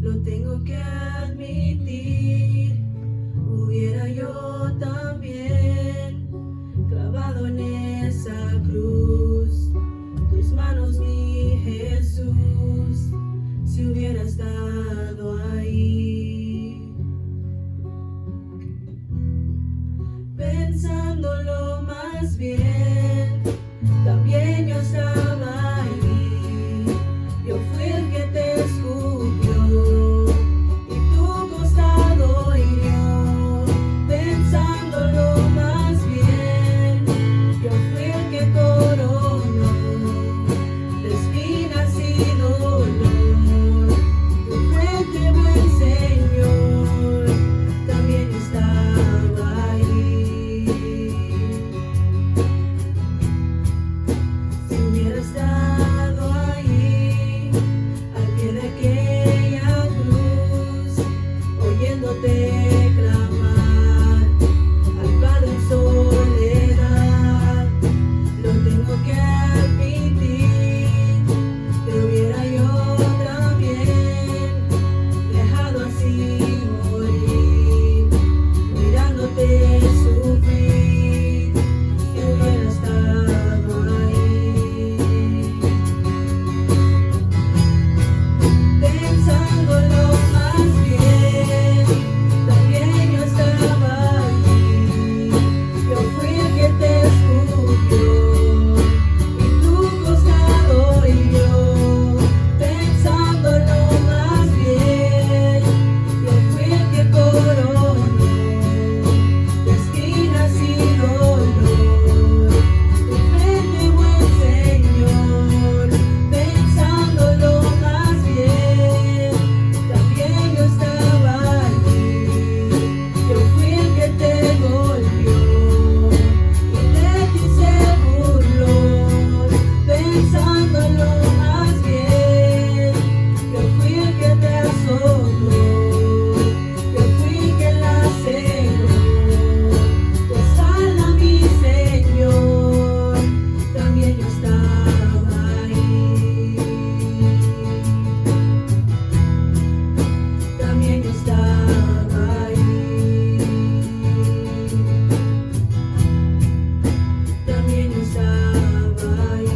lo tengo que admitir. Hubiera yo también clavado en esa cruz tus manos, mi Jesús, si hubiera estado ahí. Pensándolo más bien, también yo estaba ahí. Yo fui el que te escupió y tu costado hirió. Pensándolo más bien, yo fui el que coronó de espinas y dolor tu frente, buen Señor, también estaba ahí. Si hubiera estado ahí, al pie de aquella cruz, oyéndote clamar al Padre en soledad, lo tengo que admitir, te hubiera yo también dejado así morir, mirándote sufrir, si hubiera estado ahí. Pensándolo más bien, también yo estaba allí. Yo fui el que te escupió y tu costado hirió. Pensándolo más bien, yo fui el que coronó de espinas y dolor tu frente, buen Señor. Pensándolo más bien, también yo estaba allí. Yo fui el que te golpeó y de ti se burló. Pensándolo más bien, yo fui el que te azotó. Yo fui quien la cegó. Tu sala, mi Señor, también yo estaba ahí. También yo estaba ahí. También yo estaba ahí.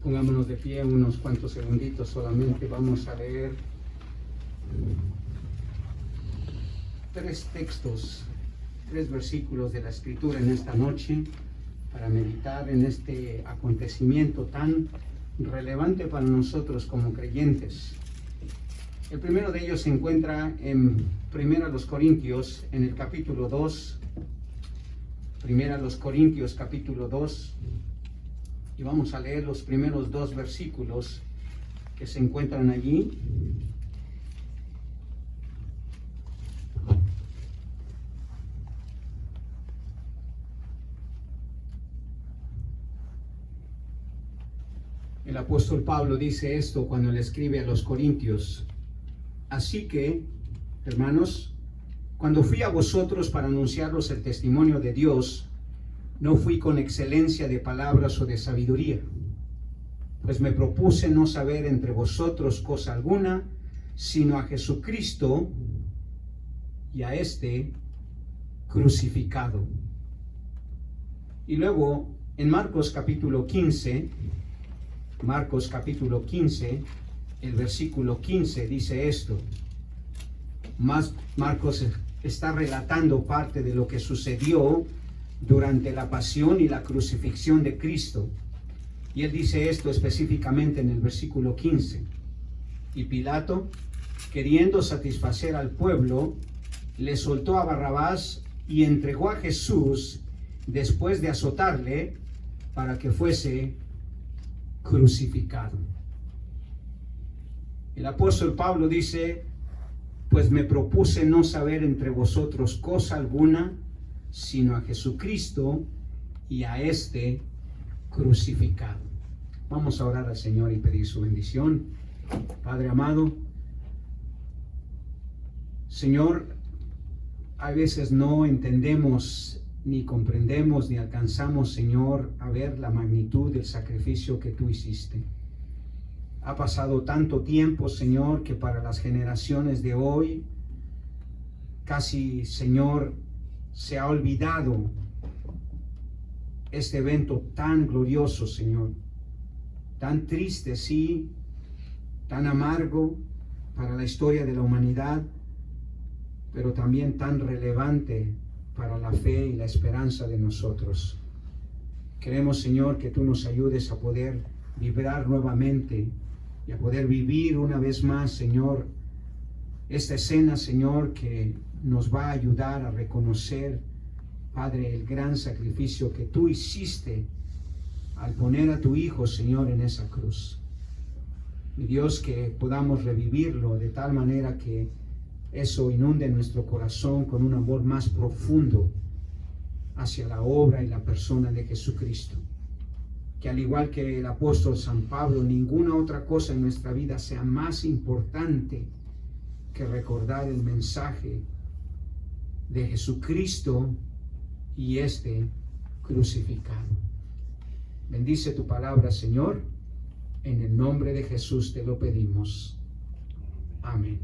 Pongámonos de pie unos cuantos segunditos, solamente vamos a leer 3 textos, 3 versículos de la Escritura en esta noche para meditar en este acontecimiento tan relevante para nosotros como creyentes. El primero de ellos se encuentra en 1 Corintios, en el capítulo 2, 1 Corintios capítulo 2, y vamos a leer los primeros 2 versículos que se encuentran allí. El apóstol Pablo dice esto cuando le escribe a los Corintios: así que, hermanos, cuando fui a vosotros para anunciaros el testimonio de Dios, no fui con excelencia de palabras o de sabiduría, pues me propuse no saber entre vosotros cosa alguna, sino a Jesucristo y a este crucificado. Y luego en Marcos capítulo 15, el versículo 15 dice esto. Marcos está relatando parte de lo que sucedió durante la pasión y la crucifixión de Cristo. Y él dice esto específicamente en el versículo 15. Y Pilato, queriendo satisfacer al pueblo, le soltó a Barrabás y entregó a Jesús después de azotarle para que fuese crucificado. El apóstol Pablo dice: pues me propuse no saber entre vosotros cosa alguna, sino a Jesucristo y a este crucificado. Vamos a orar al Señor y pedir su bendición. Padre amado, Señor, a veces no entendemos, ni comprendemos, ni alcanzamos, Señor, a ver la magnitud del sacrificio que tú hiciste. Ha pasado tanto tiempo, Señor, que para las generaciones de hoy, casi, Señor, se ha olvidado este evento tan glorioso, Señor, tan triste, sí, tan amargo para la historia de la humanidad, pero también tan relevante para la fe y la esperanza de nosotros. Queremos, Señor, que tú nos ayudes a poder vibrar nuevamente y a poder vivir una vez más, Señor, esta escena, Señor, que nos va a ayudar a reconocer, Padre, el gran sacrificio que tú hiciste al poner a tu Hijo, Señor, en esa cruz. Mi Dios, que podamos revivirlo de tal manera que eso inunde nuestro corazón con un amor más profundo hacia la obra y la persona de Jesucristo. Que al igual que el apóstol San Pablo, ninguna otra cosa en nuestra vida sea más importante que recordar el mensaje de Jesucristo y este crucificado. Bendice tu palabra, Señor. En el nombre de Jesús te lo pedimos. Amén.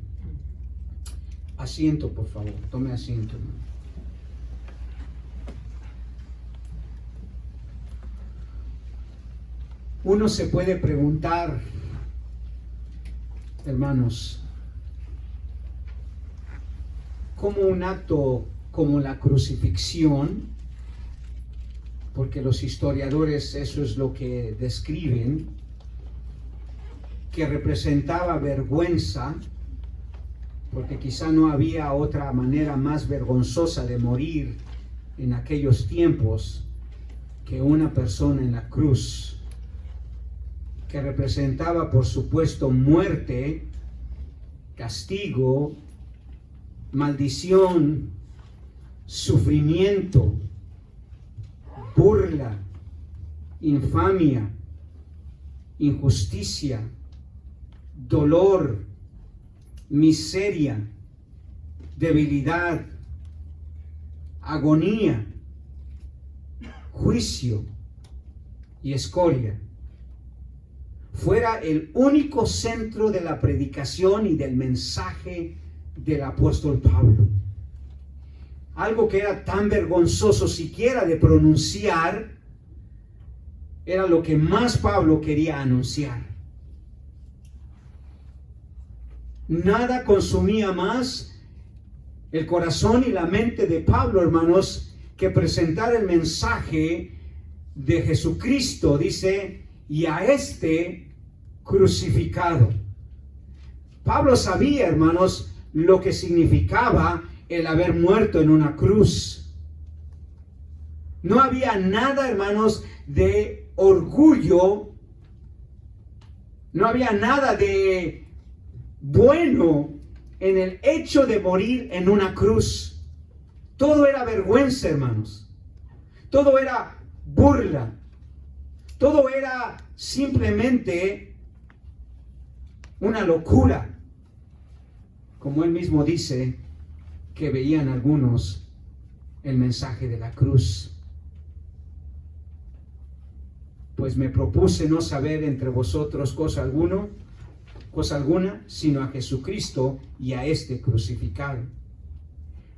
Asiento, por favor. Tome asiento, hermano. Uno se puede preguntar, hermanos, ¿cómo un acto como la crucifixión, porque los historiadores eso es lo que describen, que representaba vergüenza, porque quizá no había otra manera más vergonzosa de morir en aquellos tiempos que una persona en la cruz, que representaba, por supuesto, muerte, castigo, maldición, sufrimiento, burla, infamia, injusticia, dolor, miseria, debilidad, agonía, juicio y escoria, fuera el único centro de la predicación y del mensaje del apóstol Pablo. Algo que era tan vergonzoso siquiera de pronunciar, era lo que más Pablo quería anunciar. Nada consumía más el corazón y la mente de Pablo, hermanos, que presentar el mensaje de Jesucristo, dice, y a este crucificado. Pablo sabía, hermanos, lo que significaba el haber muerto en una cruz. No había nada, hermanos, de orgullo, no había nada de bueno en el hecho de morir en una cruz. Todo era vergüenza, hermanos. Todo era burla. Todo era simplemente una locura. Como él mismo dice, que veían algunos el mensaje de la cruz. Pues me propuse no saber entre vosotros cosa alguna, sino a Jesucristo y a este crucificado.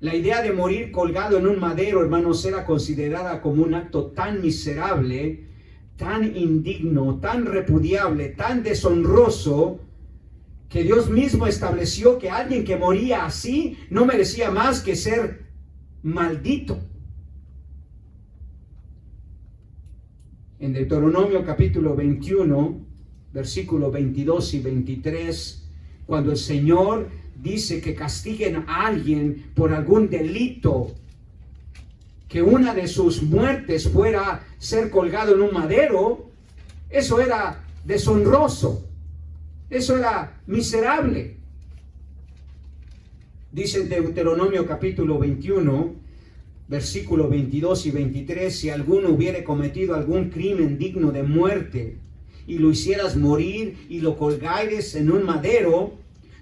La idea de morir colgado en un madero, hermanos, era considerada como un acto tan miserable, tan indigno, tan repudiable, tan deshonroso, que Dios mismo estableció que alguien que moría así no merecía más que ser maldito. En Deuteronomio capítulo 21, versículos 22 y 23, cuando el Señor dice que castiguen a alguien por algún delito, que una de sus muertes fuera ser colgado en un madero, eso era deshonroso, eso era miserable. Dice en Deuteronomio capítulo 21, versículos 22 y 23, si alguno hubiere cometido algún crimen digno de muerte, y lo hicieras morir y lo colgares en un madero,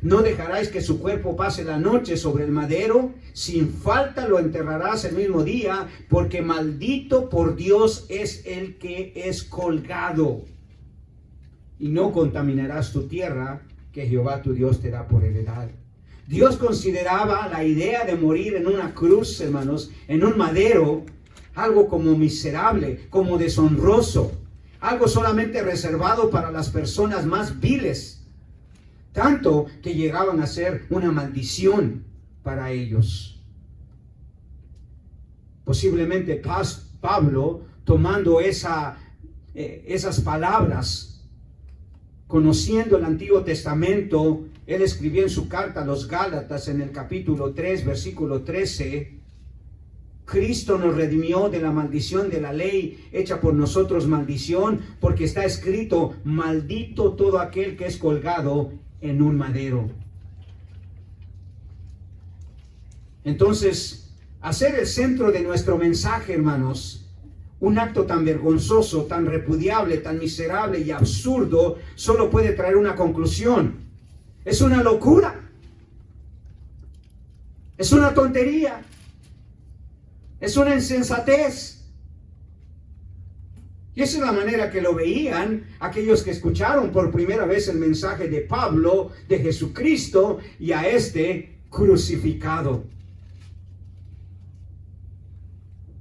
no dejaráis que su cuerpo pase la noche sobre el madero, sin falta lo enterrarás el mismo día, porque maldito por Dios es el que es colgado. Y no contaminarás tu tierra, que Jehová tu Dios te da por heredad. Dios consideraba la idea de morir en una cruz, hermanos, en un madero, algo como miserable, como deshonroso, algo solamente reservado para las personas más viles, tanto que llegaban a ser una maldición para ellos. Posiblemente Pablo, tomando esas palabras, conociendo el Antiguo Testamento, él escribió en su carta a los Gálatas en el capítulo 3, versículo 13, Cristo nos redimió de la maldición de la ley, hecha por nosotros maldición, porque está escrito, maldito todo aquel que es colgado en un madero. Entonces, hacer el centro de nuestro mensaje, hermanos, un acto tan vergonzoso, tan repudiable, tan miserable y absurdo, solo puede traer una conclusión. Es una locura. Es una tontería. Es una insensatez. Y esa es la manera que lo veían aquellos que escucharon por primera vez el mensaje de Pablo, de Jesucristo y a este crucificado.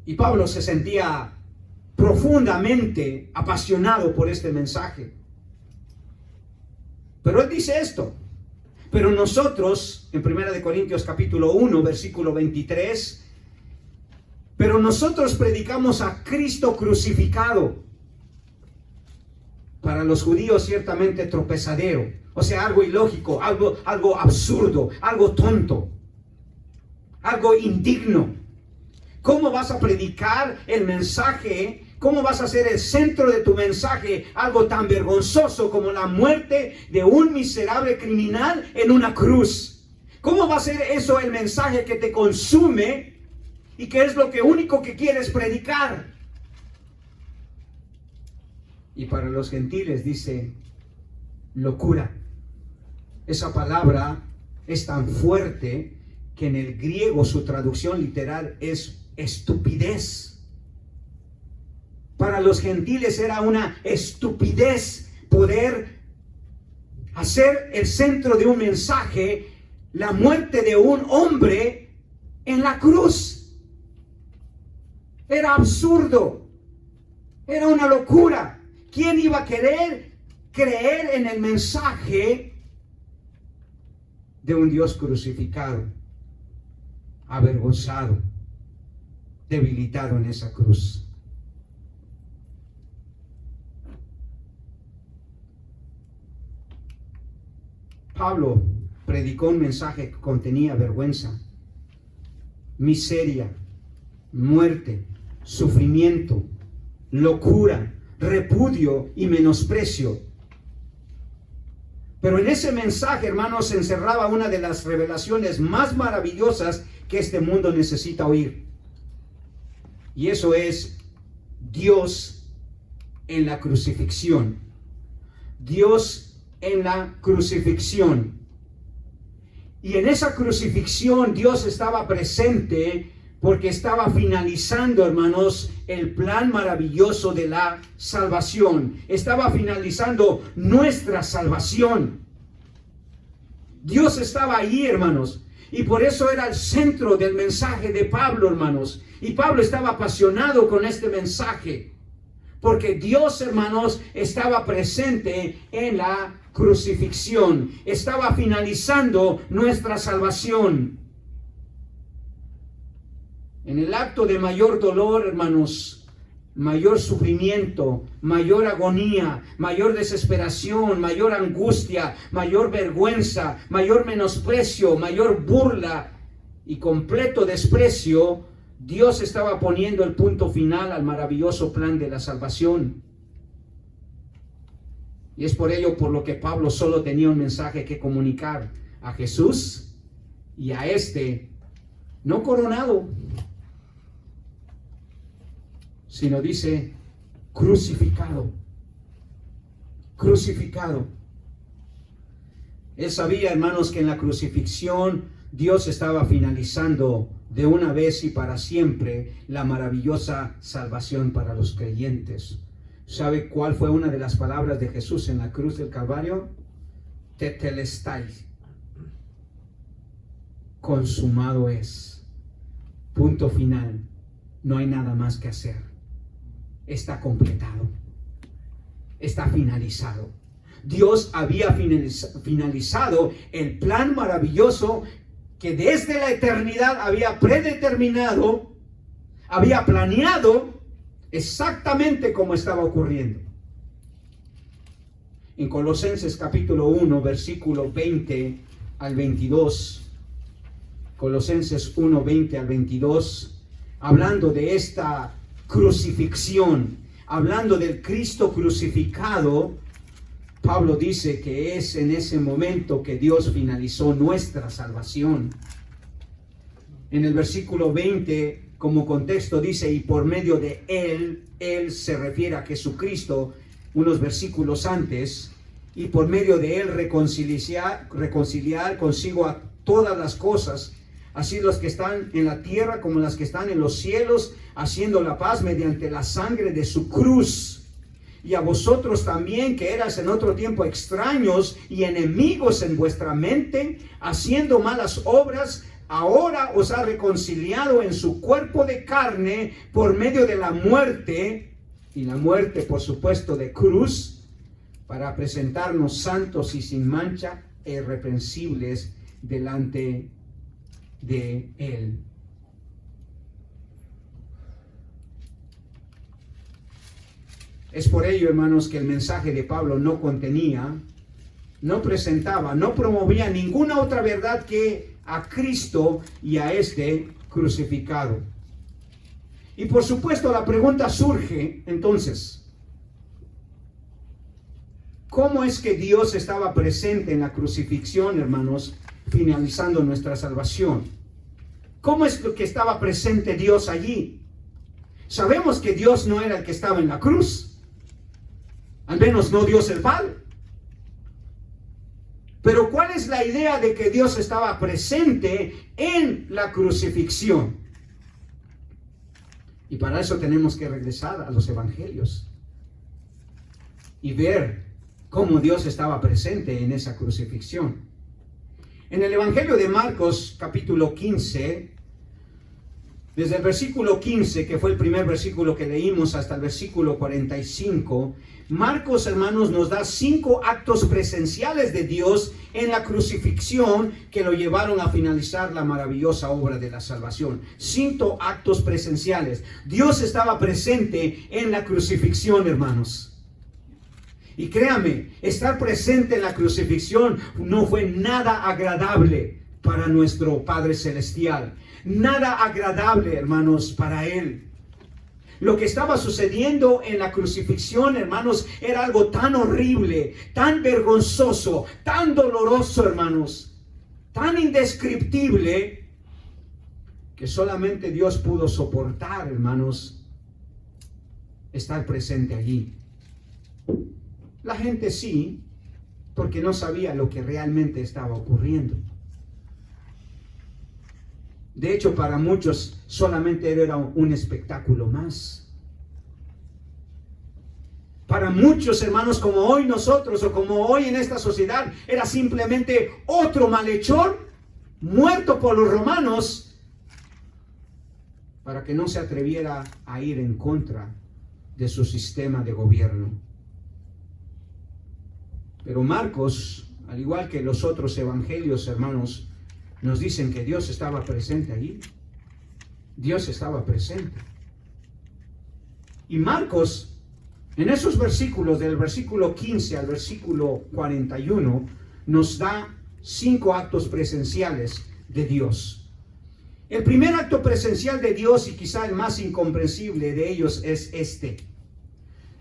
Y Pablo se sentía profundamente apasionado por este mensaje. Pero él dice esto. Pero nosotros, en 1 Corintios capítulo 1, versículo 23, pero nosotros predicamos a Cristo crucificado. Para los judíos ciertamente tropezadero, o sea, algo ilógico, algo absurdo, algo tonto, algo indigno. ¿Cómo vas a predicar el mensaje? ¿Cómo vas a hacer el centro de tu mensaje algo tan vergonzoso como la muerte de un miserable criminal en una cruz? ¿Cómo va a ser eso el mensaje que te consume y que es lo único que quieres predicar? Y para los gentiles dice locura. Esa palabra es tan fuerte que en el griego su traducción literal es estupidez. Para los gentiles era una estupidez poder hacer el centro de un mensaje la muerte de un hombre en la cruz. Era absurdo, era una locura. ¿Quién iba a querer creer en el mensaje de un Dios crucificado, avergonzado, debilitado en esa cruz? Pablo predicó un mensaje que contenía vergüenza, miseria, muerte, sufrimiento, locura, repudio y menosprecio. Pero en ese mensaje, hermanos, se encerraba una de las revelaciones más maravillosas que este mundo necesita oír. Y eso es Dios en la crucifixión. Dios en la crucifixión. Y en esa crucifixión Dios estaba presente porque estaba finalizando, hermanos, el plan maravilloso de la salvación. Estaba finalizando nuestra salvación. Dios estaba ahí, hermanos. Y por eso era el centro del mensaje de Pablo, hermanos. Y Pablo estaba apasionado con este mensaje. Porque Dios, hermanos, estaba presente en la crucifixión. Estaba finalizando nuestra salvación. En el acto de mayor dolor, hermanos, mayor sufrimiento, mayor agonía, mayor desesperación, mayor angustia, mayor vergüenza, mayor menosprecio, mayor burla y completo desprecio, Dios estaba poniendo el punto final al maravilloso plan de la salvación. Y es por ello por lo que Pablo solo tenía un mensaje que comunicar a Jesús y a este, no coronado, sino dice crucificado. Crucificado. Él sabía, hermanos, que en la crucifixión Dios estaba finalizando de una vez y para siempre la maravillosa salvación para los creyentes. ¿Sabe cuál fue una de las palabras de Jesús en la cruz del Calvario? Tetelestai. Consumado es. Punto final. No hay nada más que hacer. Está completado. Está finalizado. Dios había finalizado el plan maravilloso que desde la eternidad había predeterminado, había planeado exactamente como estaba ocurriendo. En Colosenses capítulo 1, versículo 20 al 22, Colosenses 1, 20 al 22, hablando de esta crucifixión, hablando del Cristo crucificado, Pablo dice que es en ese momento que Dios finalizó nuestra salvación. En el versículo 20, como contexto dice, y por medio de Él se refiere a Jesucristo, unos versículos antes, y por medio de Él reconciliar consigo a todas las cosas, así los que están en la tierra como las que están en los cielos, haciendo la paz mediante la sangre de su cruz. Y a vosotros también, que eras en otro tiempo extraños y enemigos en vuestra mente, haciendo malas obras, ahora os ha reconciliado en su cuerpo de carne por medio de la muerte, y la muerte, por supuesto, de cruz, para presentarnos santos y sin mancha e irreprensibles delante de Él. Es por ello, hermanos, que el mensaje de Pablo no contenía, no presentaba, no promovía ninguna otra verdad que a Cristo y a este crucificado. Y por supuesto la pregunta surge entonces, ¿cómo es que Dios estaba presente en la crucifixión, hermanos, finalizando nuestra salvación? ¿Cómo es que estaba presente Dios allí? Sabemos que Dios no era el que estaba en la cruz. Al menos no Dios el Padre. Pero ¿cuál es la idea de que Dios estaba presente en la crucifixión? Y para eso tenemos que regresar a los evangelios y ver cómo Dios estaba presente en esa crucifixión. En el evangelio de Marcos, capítulo 15, desde el versículo 15, que fue el primer versículo que leímos, hasta el versículo 45, Marcos, hermanos, nos da 5 actos presenciales de Dios en la crucifixión que lo llevaron a finalizar la maravillosa obra de la salvación. 5 actos presenciales. Dios estaba presente en la crucifixión, hermanos. Y créame, estar presente en la crucifixión no fue nada agradable para nuestro Padre Celestial. Nada agradable, hermanos, para Él. Lo que estaba sucediendo en la crucifixión, hermanos, era algo tan horrible, tan vergonzoso, tan doloroso, hermanos, tan indescriptible, que solamente Dios pudo soportar, hermanos, estar presente allí. La gente sí, porque no sabía lo que realmente estaba ocurriendo. De hecho, para muchos solamente era un espectáculo más. Para muchos, hermanos, como hoy nosotros o como hoy en esta sociedad, era simplemente otro malhechor muerto por los romanos para que no se atreviera a ir en contra de su sistema de gobierno. Pero Marcos, al igual que los otros evangelios, hermanos, nos dicen que Dios estaba presente allí. Dios estaba presente. Y Marcos, en esos versículos, del versículo 15 al versículo 41, nos da 5 actos presenciales de Dios. El primer acto presencial de Dios, y quizá el más incomprensible de ellos, es este.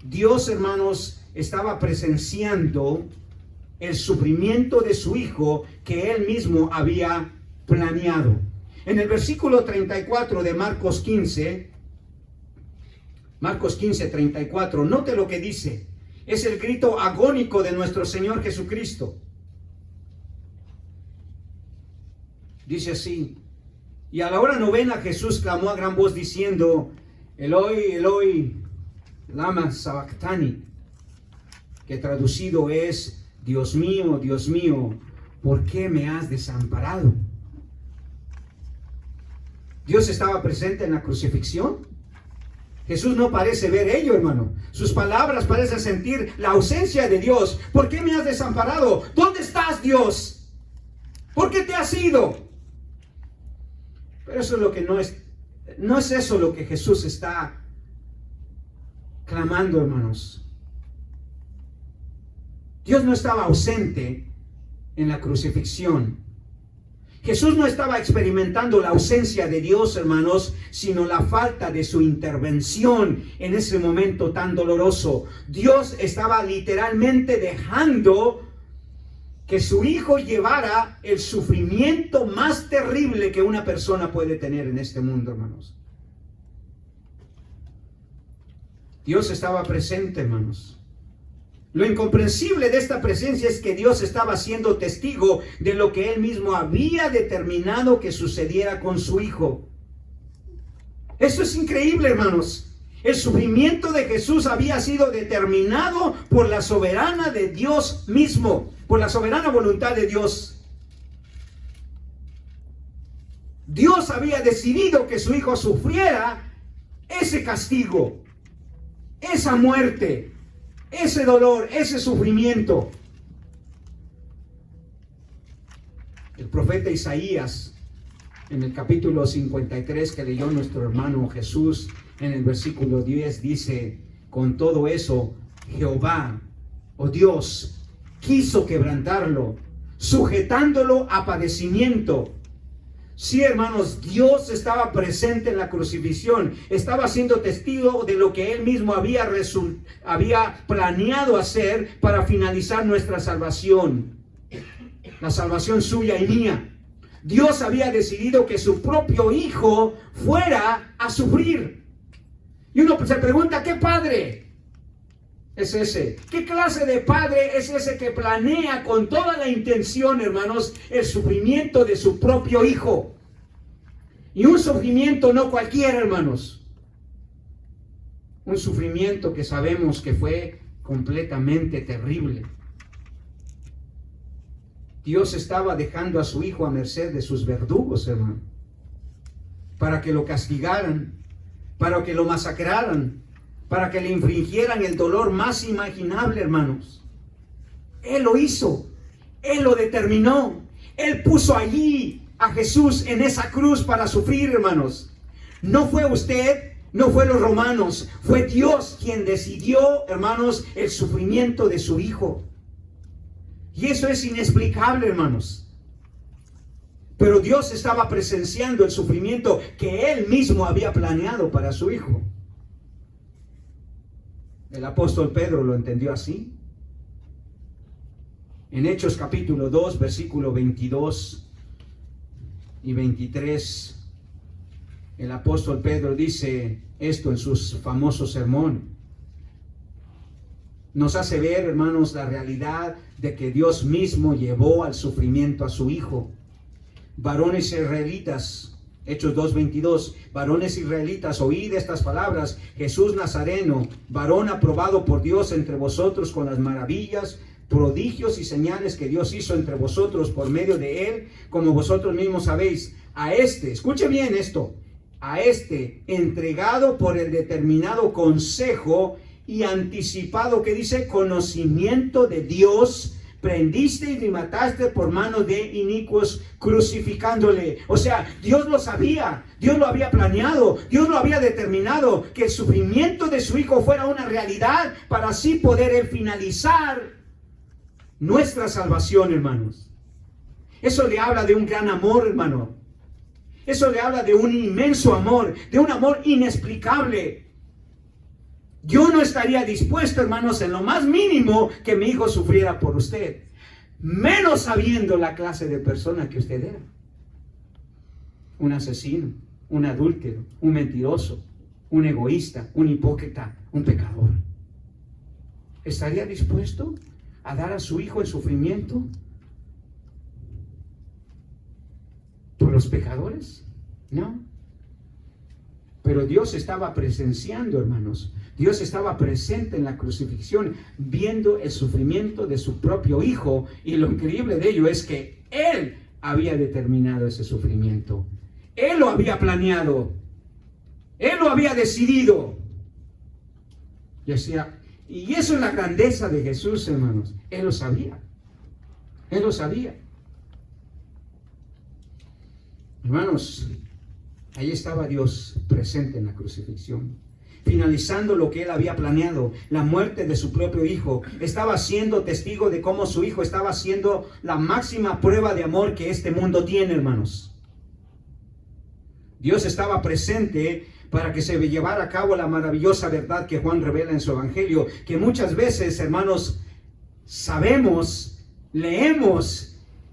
Dios, hermanos, estaba presenciando el sufrimiento de su Hijo que Él mismo había planeado. En el versículo 34 de Marcos 15, 34, note lo que dice. Es el grito agónico de nuestro Señor Jesucristo. Dice así: y a la hora novena Jesús clamó a gran voz diciendo, Eloi, Eloi, lama sabactani, que traducido es, Dios mío, ¿por qué me has desamparado? Dios estaba presente en la crucifixión. Jesús no parece ver ello, hermano. Sus palabras parecen sentir la ausencia de Dios. ¿Por qué me has desamparado? ¿Dónde estás, Dios? ¿Por qué te has ido? Pero eso es lo que no es eso lo que Jesús está clamando, hermanos. Dios no estaba ausente en la crucifixión. Jesús no estaba experimentando la ausencia de Dios, hermanos, sino la falta de su intervención en ese momento tan doloroso. Dios estaba literalmente dejando que su Hijo llevara el sufrimiento más terrible que una persona puede tener en este mundo, hermanos. Dios estaba presente, hermanos. Lo incomprensible de esta presencia es que Dios estaba siendo testigo de lo que Él mismo había determinado que sucediera con su Hijo. Esto es increíble, hermanos. El sufrimiento de Jesús había sido determinado por la soberana de Dios mismo, por la soberana voluntad de Dios. Dios había decidido que su Hijo sufriera ese castigo, esa muerte, ese dolor, ese sufrimiento. El profeta Isaías, en el capítulo 53 que leyó nuestro hermano Jesús, en el versículo 10 dice, con todo eso, Jehová, o Dios, quiso quebrantarlo, sujetándolo a padecimiento. Sí, hermanos, Dios estaba presente en la crucifixión, estaba siendo testigo de lo que Él mismo había planeado hacer para finalizar nuestra salvación, la salvación suya y mía. Dios había decidido que su propio Hijo fuera a sufrir. Y uno se pregunta, ¿qué padre es ese? ¿Qué clase de padre es ese que planea con toda la intención, hermanos, el sufrimiento de su propio Hijo? Y un sufrimiento no cualquiera, hermanos. Un sufrimiento que sabemos que fue completamente terrible. Dios estaba dejando a su Hijo a merced de sus verdugos, hermano, para que lo castigaran, para que lo masacraran, para que le infringieran el dolor más imaginable, hermanos. Él lo hizo, Él lo determinó, Él puso allí a Jesús en esa cruz para sufrir, hermanos. No fue usted, no fue los romanos, fue Dios quien decidió, hermanos, el sufrimiento de su Hijo. Y eso es inexplicable, hermanos. Pero Dios estaba presenciando el sufrimiento que Él mismo había planeado para su Hijo. El apóstol Pedro lo entendió así. En Hechos capítulo 2, versículo 22 y 23, el apóstol Pedro dice esto en su famoso sermón. Nos hace ver, hermanos, la realidad de que Dios mismo llevó al sufrimiento a su Hijo. Varones israelitas, Hechos 2:22, varones israelitas, oíd estas palabras: Jesús Nazareno, varón aprobado por Dios entre vosotros con las maravillas, prodigios y señales que Dios hizo entre vosotros por medio de Él, como vosotros mismos sabéis. A este, escuche bien esto, a este entregado por el determinado consejo y anticipado, que dice, conocimiento de Dios, prendiste y mataste por mano de inicuos, crucificándole. O sea, Dios lo sabía, Dios lo había planeado, Dios lo había determinado, que el sufrimiento de su Hijo fuera una realidad para así poder finalizar nuestra salvación, hermanos. Eso le habla de un gran amor, hermano. Eso le habla de un inmenso amor, de un amor inexplicable. Yo no estaría dispuesto, hermanos, en lo más mínimo que mi hijo sufriera por usted, menos sabiendo la clase de persona que usted era. Un asesino, un adúltero, un mentiroso, un egoísta, un hipócrita, un pecador. ¿Estaría dispuesto a dar a su hijo el sufrimiento por los pecadores? No. Pero Dios estaba presenciando, hermanos. Dios estaba presente en la crucifixión, viendo el sufrimiento de su propio Hijo. Y lo increíble de ello es que Él había determinado ese sufrimiento. Él lo había planeado. Él lo había decidido. Y eso es la grandeza de Jesús, hermanos. Él lo sabía. Él lo sabía. Hermanos, ahí estaba Dios presente en la crucifixión, finalizando lo que Él había planeado, la muerte de su propio Hijo. Estaba siendo testigo de cómo su Hijo estaba siendo la máxima prueba de amor que este mundo tiene, hermanos. Dios estaba presente para que se llevara a cabo la maravillosa verdad que Juan revela en su Evangelio, que muchas veces, hermanos, sabemos, leemos,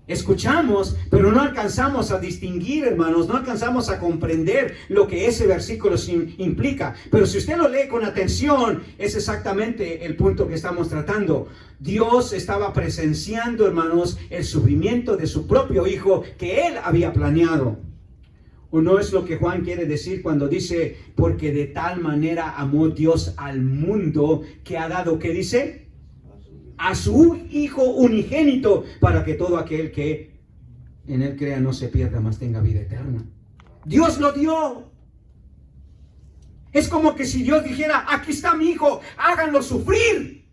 escuchamos, pero no alcanzamos a distinguir, hermanos, no alcanzamos a comprender lo que ese versículo implica. Pero si usted lo lee con atención, es exactamente el punto que estamos tratando. Dios estaba presenciando, hermanos, el sufrimiento de su propio Hijo que Él había planeado. ¿O no es lo que Juan quiere decir cuando dice, porque de tal manera amó Dios al mundo que ha dado, ¿qué dice? A su Hijo unigénito, para que todo aquel que en Él crea no se pierda, mas tenga vida eterna. Dios lo dio. Es como que si Dios dijera, aquí está mi Hijo, háganlo sufrir.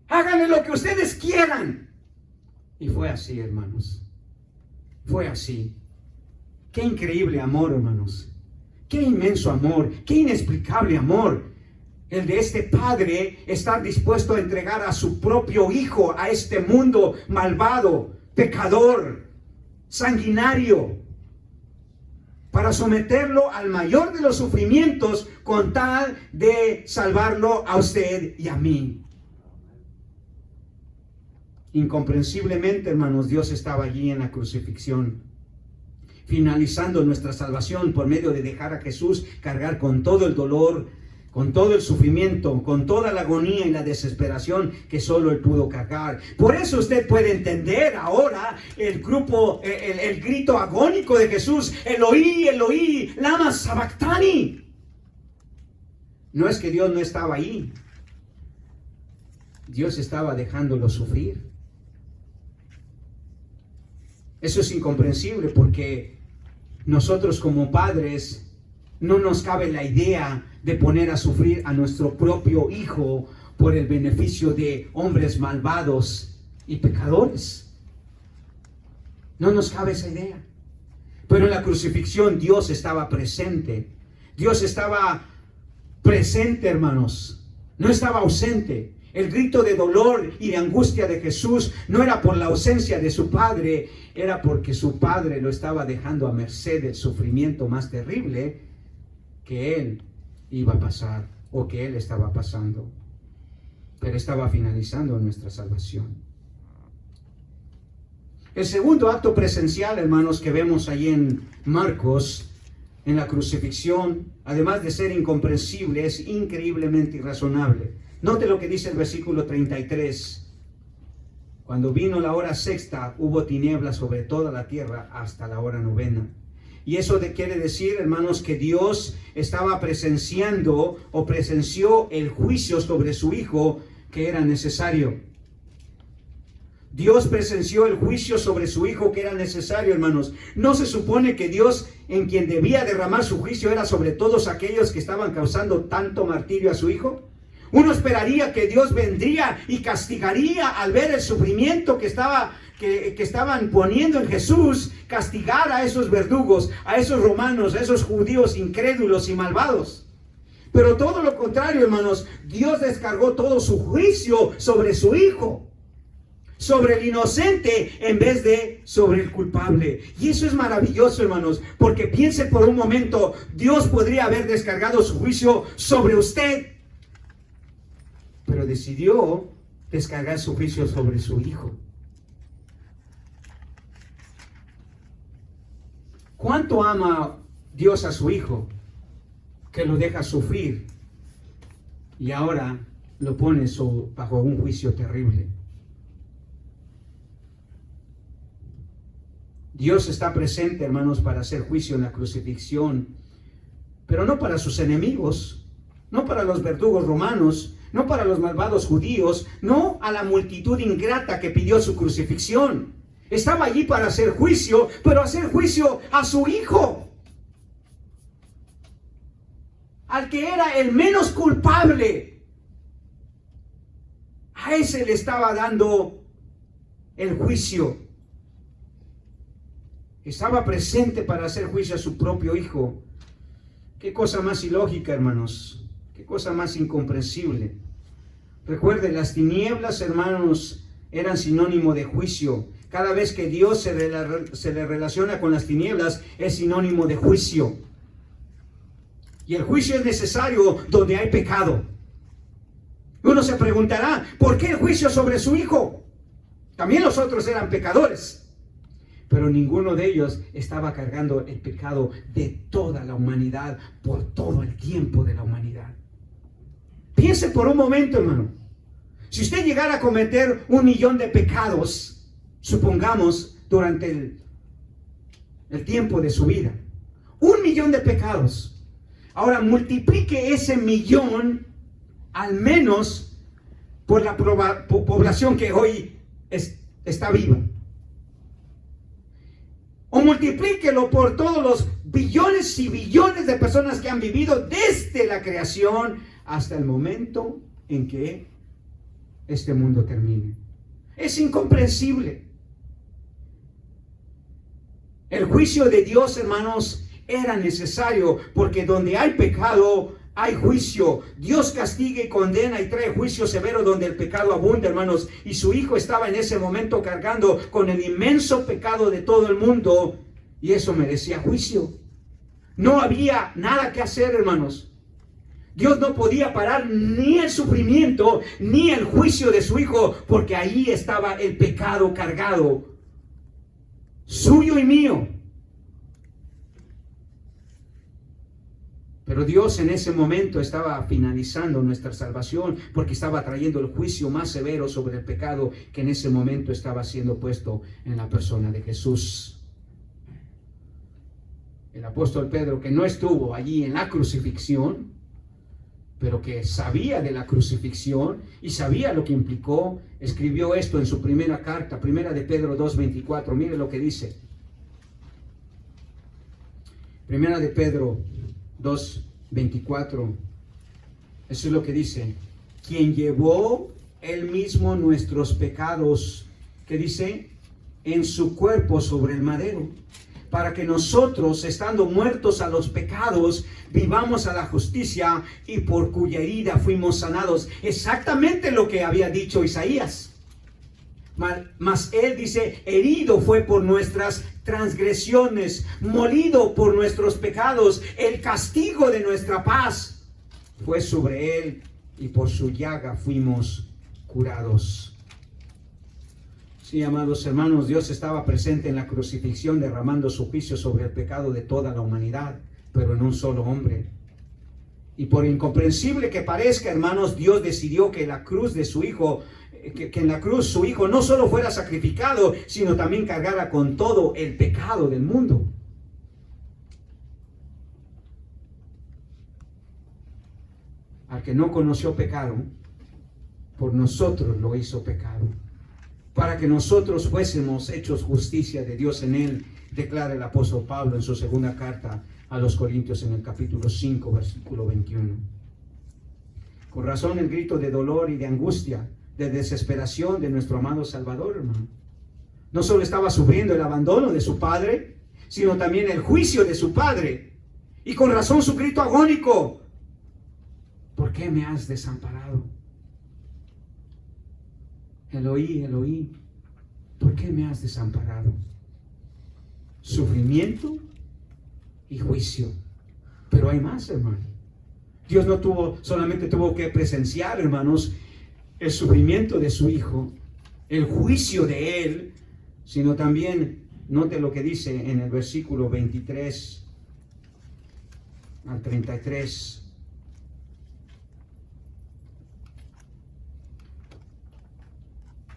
Háganle lo que ustedes quieran. Y fue así, hermanos. Fue así. Qué increíble amor, hermanos. Qué inmenso amor, qué inexplicable amor. El de este padre estar dispuesto a entregar a su propio Hijo a este mundo malvado, pecador, sanguinario, para someterlo al mayor de los sufrimientos con tal de salvarlo a usted y a mí. Incomprensiblemente, hermanos, Dios estaba allí en la crucifixión, finalizando nuestra salvación por medio de dejar a Jesús cargar con todo el dolor, con todo el sufrimiento, con toda la agonía y la desesperación que solo Él pudo cargar. Por eso usted puede entender ahora el grito agónico de Jesús: Eloí, Eloí, lama sabactani. No es que Dios no estaba ahí. Dios estaba dejándolo sufrir. Eso es incomprensible porque nosotros como padres no nos cabe la idea de poner a sufrir a nuestro propio hijo por el beneficio de hombres malvados y pecadores. No nos cabe esa idea. Pero en la crucifixión Dios estaba presente. Dios estaba presente, hermanos. No estaba ausente. El grito de dolor y de angustia de Jesús no era por la ausencia de su Padre, era porque su Padre lo estaba dejando a merced del sufrimiento más terrible que Él iba a pasar o que Él estaba pasando. Pero estaba finalizando nuestra salvación. El segundo acto presencial, hermanos, que vemos ahí en Marcos, en la crucifixión, además de ser incomprensible, es increíblemente irrazonable. Note lo que dice el versículo 33. Cuando vino la hora sexta, hubo tinieblas sobre toda la tierra hasta la hora novena. Y eso quiere decir, hermanos, que Dios estaba presenciando o presenció el juicio sobre su Hijo que era necesario. Dios presenció el juicio sobre su Hijo que era necesario, hermanos. ¿No se supone que Dios, en quien debía derramar su juicio, era sobre todos aquellos que estaban causando tanto martirio a su Hijo? Uno esperaría que Dios vendría y castigaría al ver el sufrimiento que estaban poniendo en Jesús, castigar a esos verdugos, a esos romanos, a esos judíos incrédulos y malvados. Pero todo lo contrario, hermanos, Dios descargó todo su juicio sobre su Hijo, sobre el inocente en vez de sobre el culpable. Y eso es maravilloso, hermanos, porque piense por un momento, Dios podría haber descargado su juicio sobre usted, pero decidió descargar su juicio sobre su Hijo. ¿Cuánto ama Dios a su Hijo que lo deja sufrir y ahora lo pone bajo un juicio terrible? Dios está presente, hermanos, para hacer juicio en la crucifixión, pero no para sus enemigos, no para los verdugos romanos, no para los malvados judíos, no a la multitud ingrata que pidió su crucifixión. Estaba allí para hacer juicio, pero hacer juicio a su Hijo, al que era el menos culpable. A ese le estaba dando el juicio. Estaba presente para hacer juicio a su propio Hijo. Qué cosa más ilógica, hermanos. Qué cosa más incomprensible. Recuerden, las tinieblas, hermanos, eran sinónimo de juicio. Cada vez que Dios se le relaciona con las tinieblas, es sinónimo de juicio. Y el juicio es necesario donde hay pecado. Uno se preguntará, ¿por qué el juicio sobre su Hijo? También los otros eran pecadores, pero ninguno de ellos estaba cargando el pecado de toda la humanidad por todo el tiempo de la humanidad. Piense por un momento, hermano. Si usted llegara a cometer 1,000,000 de pecados, supongamos, durante el tiempo de su vida, 1,000,000 de pecados. Ahora multiplique ese 1,000,000 al menos por la población que hoy está viva. O multiplíquelo por todos los billones y billones de personas que han vivido desde la creación hasta el momento en que este mundo termine. Es incomprensible. El juicio de Dios, hermanos, era necesario, porque donde hay pecado, hay juicio. Dios castiga y condena y trae juicio severo donde el pecado abunda, hermanos. Y su Hijo estaba en ese momento cargando con el inmenso pecado de todo el mundo, y eso merecía juicio. No había nada que hacer, hermanos. Dios no podía parar ni el sufrimiento ni el juicio de su Hijo, porque ahí estaba el pecado cargado, suyo y mío. Pero Dios en ese momento estaba finalizando nuestra salvación, porque estaba trayendo el juicio más severo sobre el pecado que en ese momento estaba siendo puesto en la persona de Jesús. El apóstol Pedro, que no estuvo allí en la crucifixión, pero que sabía de la crucifixión y sabía lo que implicó, escribió esto en su primera carta, primera de Pedro 2:24. Mire lo que dice. Primera de Pedro 2:24. Eso es lo que dice. Quien llevó él mismo nuestros pecados, ¿qué dice? En su cuerpo sobre el madero, para que nosotros, estando muertos a los pecados, vivamos a la justicia, y por cuya herida fuimos sanados. Exactamente lo que había dicho Isaías. Mas él dice, herido fue por nuestras transgresiones, molido por nuestros pecados, el castigo de nuestra paz fue sobre él, y por su llaga fuimos curados. Sí, amados hermanos, Dios estaba presente en la crucifixión, derramando su juicio sobre el pecado de toda la humanidad, pero en un solo hombre. Y por incomprensible que parezca, hermanos, Dios decidió que la cruz de su Hijo, que en la cruz su Hijo no solo fuera sacrificado, sino también cargara con todo el pecado del mundo. Al que no conoció pecado, por nosotros lo hizo pecado, para que nosotros fuésemos hechos justicia de Dios en él, declara el apóstol Pablo en su segunda carta a los Corintios en el capítulo 5, versículo 21. Con razón el grito de dolor y de angustia, de desesperación de nuestro amado Salvador, hermano. No solo estaba sufriendo el abandono de su padre, sino también el juicio de su padre. Y con razón su grito agónico: ¿por qué me has desamparado? Eloí, Eloí, ¿por qué me has desamparado? Sufrimiento y juicio. Pero hay más, hermano. Dios no solamente tuvo que presenciar, hermanos, el sufrimiento de su Hijo, el juicio de Él, sino también, note lo que dice en el versículo 23 al 33.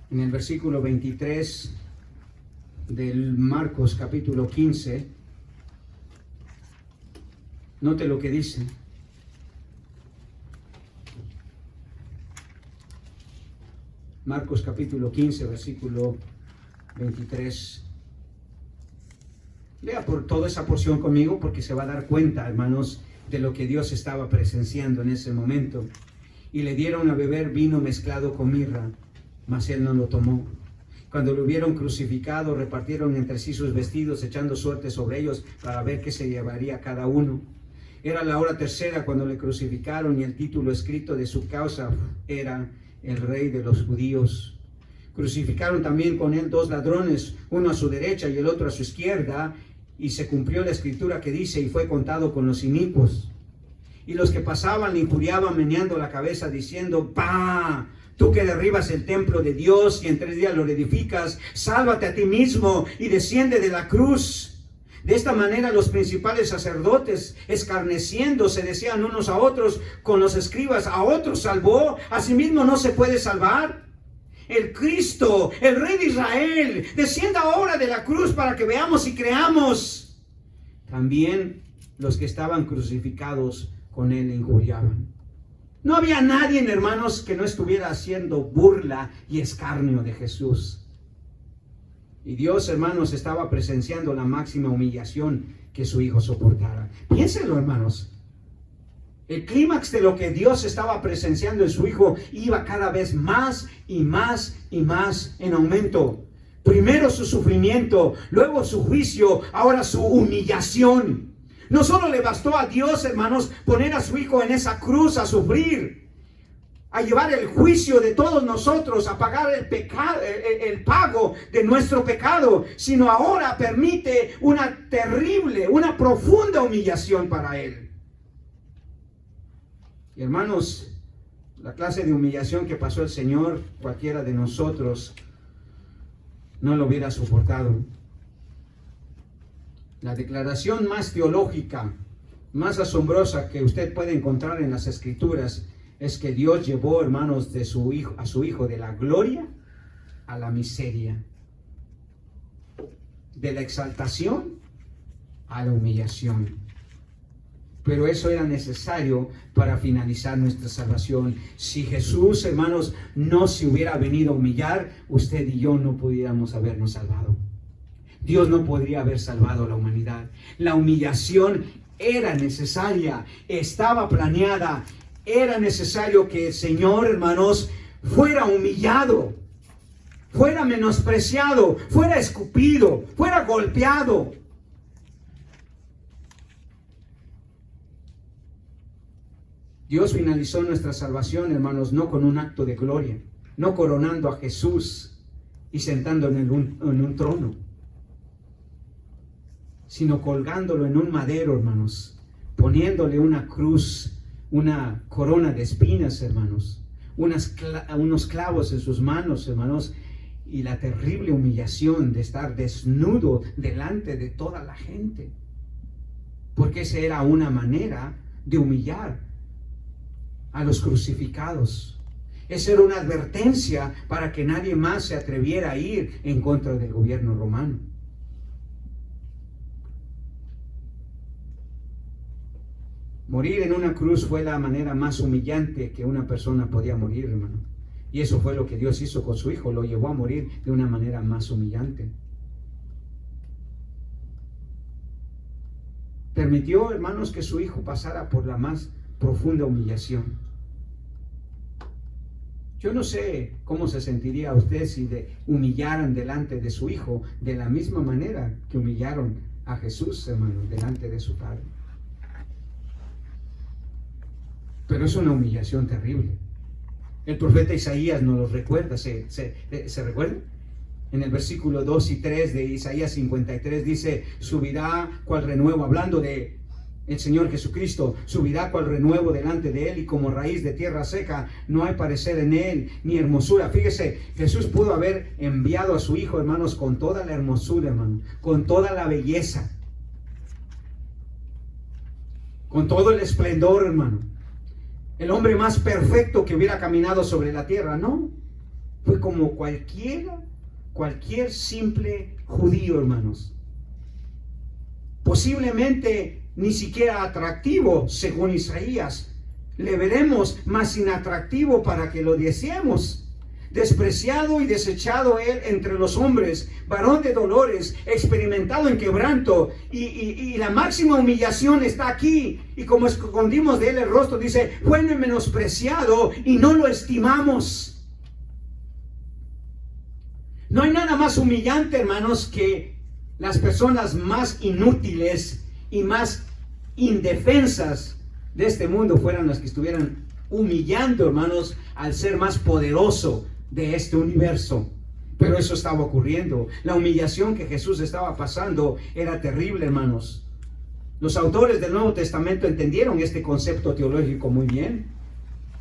En el versículo 23 del Marcos capítulo 15, note lo que dice. Marcos capítulo 15, versículo 23. Lea por toda esa porción conmigo, porque se va a dar cuenta, hermanos, de lo que Dios estaba presenciando en ese momento. Y le dieron a beber vino mezclado con mirra, mas él no lo tomó. Cuando lo hubieron crucificado, repartieron entre sí sus vestidos, echando suerte sobre ellos para ver qué se llevaría cada uno. Era la hora tercera cuando le crucificaron, y el título escrito de su causa era: el Rey de los Judíos. Crucificaron también con él 2 ladrones, uno a su derecha y el otro a su izquierda, y se cumplió la escritura que dice: y fue contado con los inicuos. Y los que pasaban le injuriaban meneando la cabeza, diciendo: ¡Pah! Tú que derribas el templo de Dios y en 3 días lo reedificas, sálvate a ti mismo y desciende de la cruz. De esta manera los principales sacerdotes, escarneciendo, se decían unos a otros con los escribas: a otros salvó, a sí mismo no se puede salvar. El Cristo, el Rey de Israel, descienda ahora de la cruz para que veamos y creamos. También los que estaban crucificados con él le injuriaban. No había nadie, hermanos, que no estuviera haciendo burla y escarnio de Jesús. Y Dios, hermanos, estaba presenciando la máxima humillación que su Hijo soportara. Piénsenlo, hermanos. El clímax de lo que Dios estaba presenciando en su Hijo iba cada vez más y más y más en aumento. Primero su sufrimiento, luego su juicio, ahora su humillación. No solo le bastó a Dios, hermanos, poner a su Hijo en esa cruz a sufrir, a llevar el juicio de todos nosotros, a pagar el pago de nuestro pecado, sino ahora permite una terrible, una profunda humillación para Él. Y hermanos, la clase de humillación que pasó el Señor, cualquiera de nosotros no lo hubiera soportado. La declaración más teológica, más asombrosa que usted puede encontrar en las Escrituras es que Dios llevó, hermanos, a su Hijo de la gloria a la miseria, de la exaltación a la humillación. Pero eso era necesario para finalizar nuestra salvación. Si Jesús, hermanos, no se hubiera venido a humillar, usted y yo no pudiéramos habernos salvado. Dios no podría haber salvado a la humanidad. La humillación era necesaria, estaba planeada. Era necesario que el Señor, hermanos, fuera humillado, fuera menospreciado, fuera escupido, fuera golpeado. Dios finalizó nuestra salvación, hermanos, no con un acto de gloria, no coronando a Jesús y sentándolo en un trono, sino colgándolo en un madero, hermanos, poniéndole una cruz, una corona de espinas, hermanos, unos clavos en sus manos, hermanos, y la terrible humillación de estar desnudo delante de toda la gente, porque esa era una manera de humillar a los crucificados. Esa era una advertencia para que nadie más se atreviera a ir en contra del gobierno romano. Morir en una cruz fue la manera más humillante que una persona podía morir, hermano. Y eso fue lo que Dios hizo con su Hijo, lo llevó a morir de una manera más humillante. Permitió, hermanos, que su Hijo pasara por la más profunda humillación. Yo no sé cómo se sentiría usted si humillaran delante de su hijo de la misma manera que humillaron a Jesús, hermano, delante de su Padre. Pero es una humillación terrible. El profeta Isaías nos lo recuerda, ¿se recuerda? En el versículo 2 y 3 de Isaías 53 dice, subirá cual renuevo, hablando de el Señor Jesucristo, subirá cual renuevo delante de él y como raíz de tierra seca, no hay parecer en él ni hermosura. Fíjese, Jesús pudo haber enviado a su hijo, hermanos, con toda la hermosura, hermano, con toda la belleza, con todo el esplendor, hermano. El hombre más perfecto que hubiera caminado sobre la tierra, no. Fue como cualquier simple judío, hermanos. Posiblemente ni siquiera atractivo, según Isaías. Le veremos más inatractivo para que lo deseemos. Despreciado y desechado él entre los hombres, varón de dolores, experimentado en quebranto, y la máxima humillación está aquí. Y como escondimos de él el rostro, dice, fue menospreciado y no lo estimamos. No hay nada más humillante, hermanos, que las personas más inútiles y más indefensas de este mundo fueran las que estuvieran humillando, hermanos, al ser más poderoso de este universo. Pero eso estaba ocurriendo. La humillación que Jesús estaba pasando era terrible, hermanos. Los autores del Nuevo Testamento entendieron este concepto teológico muy bien.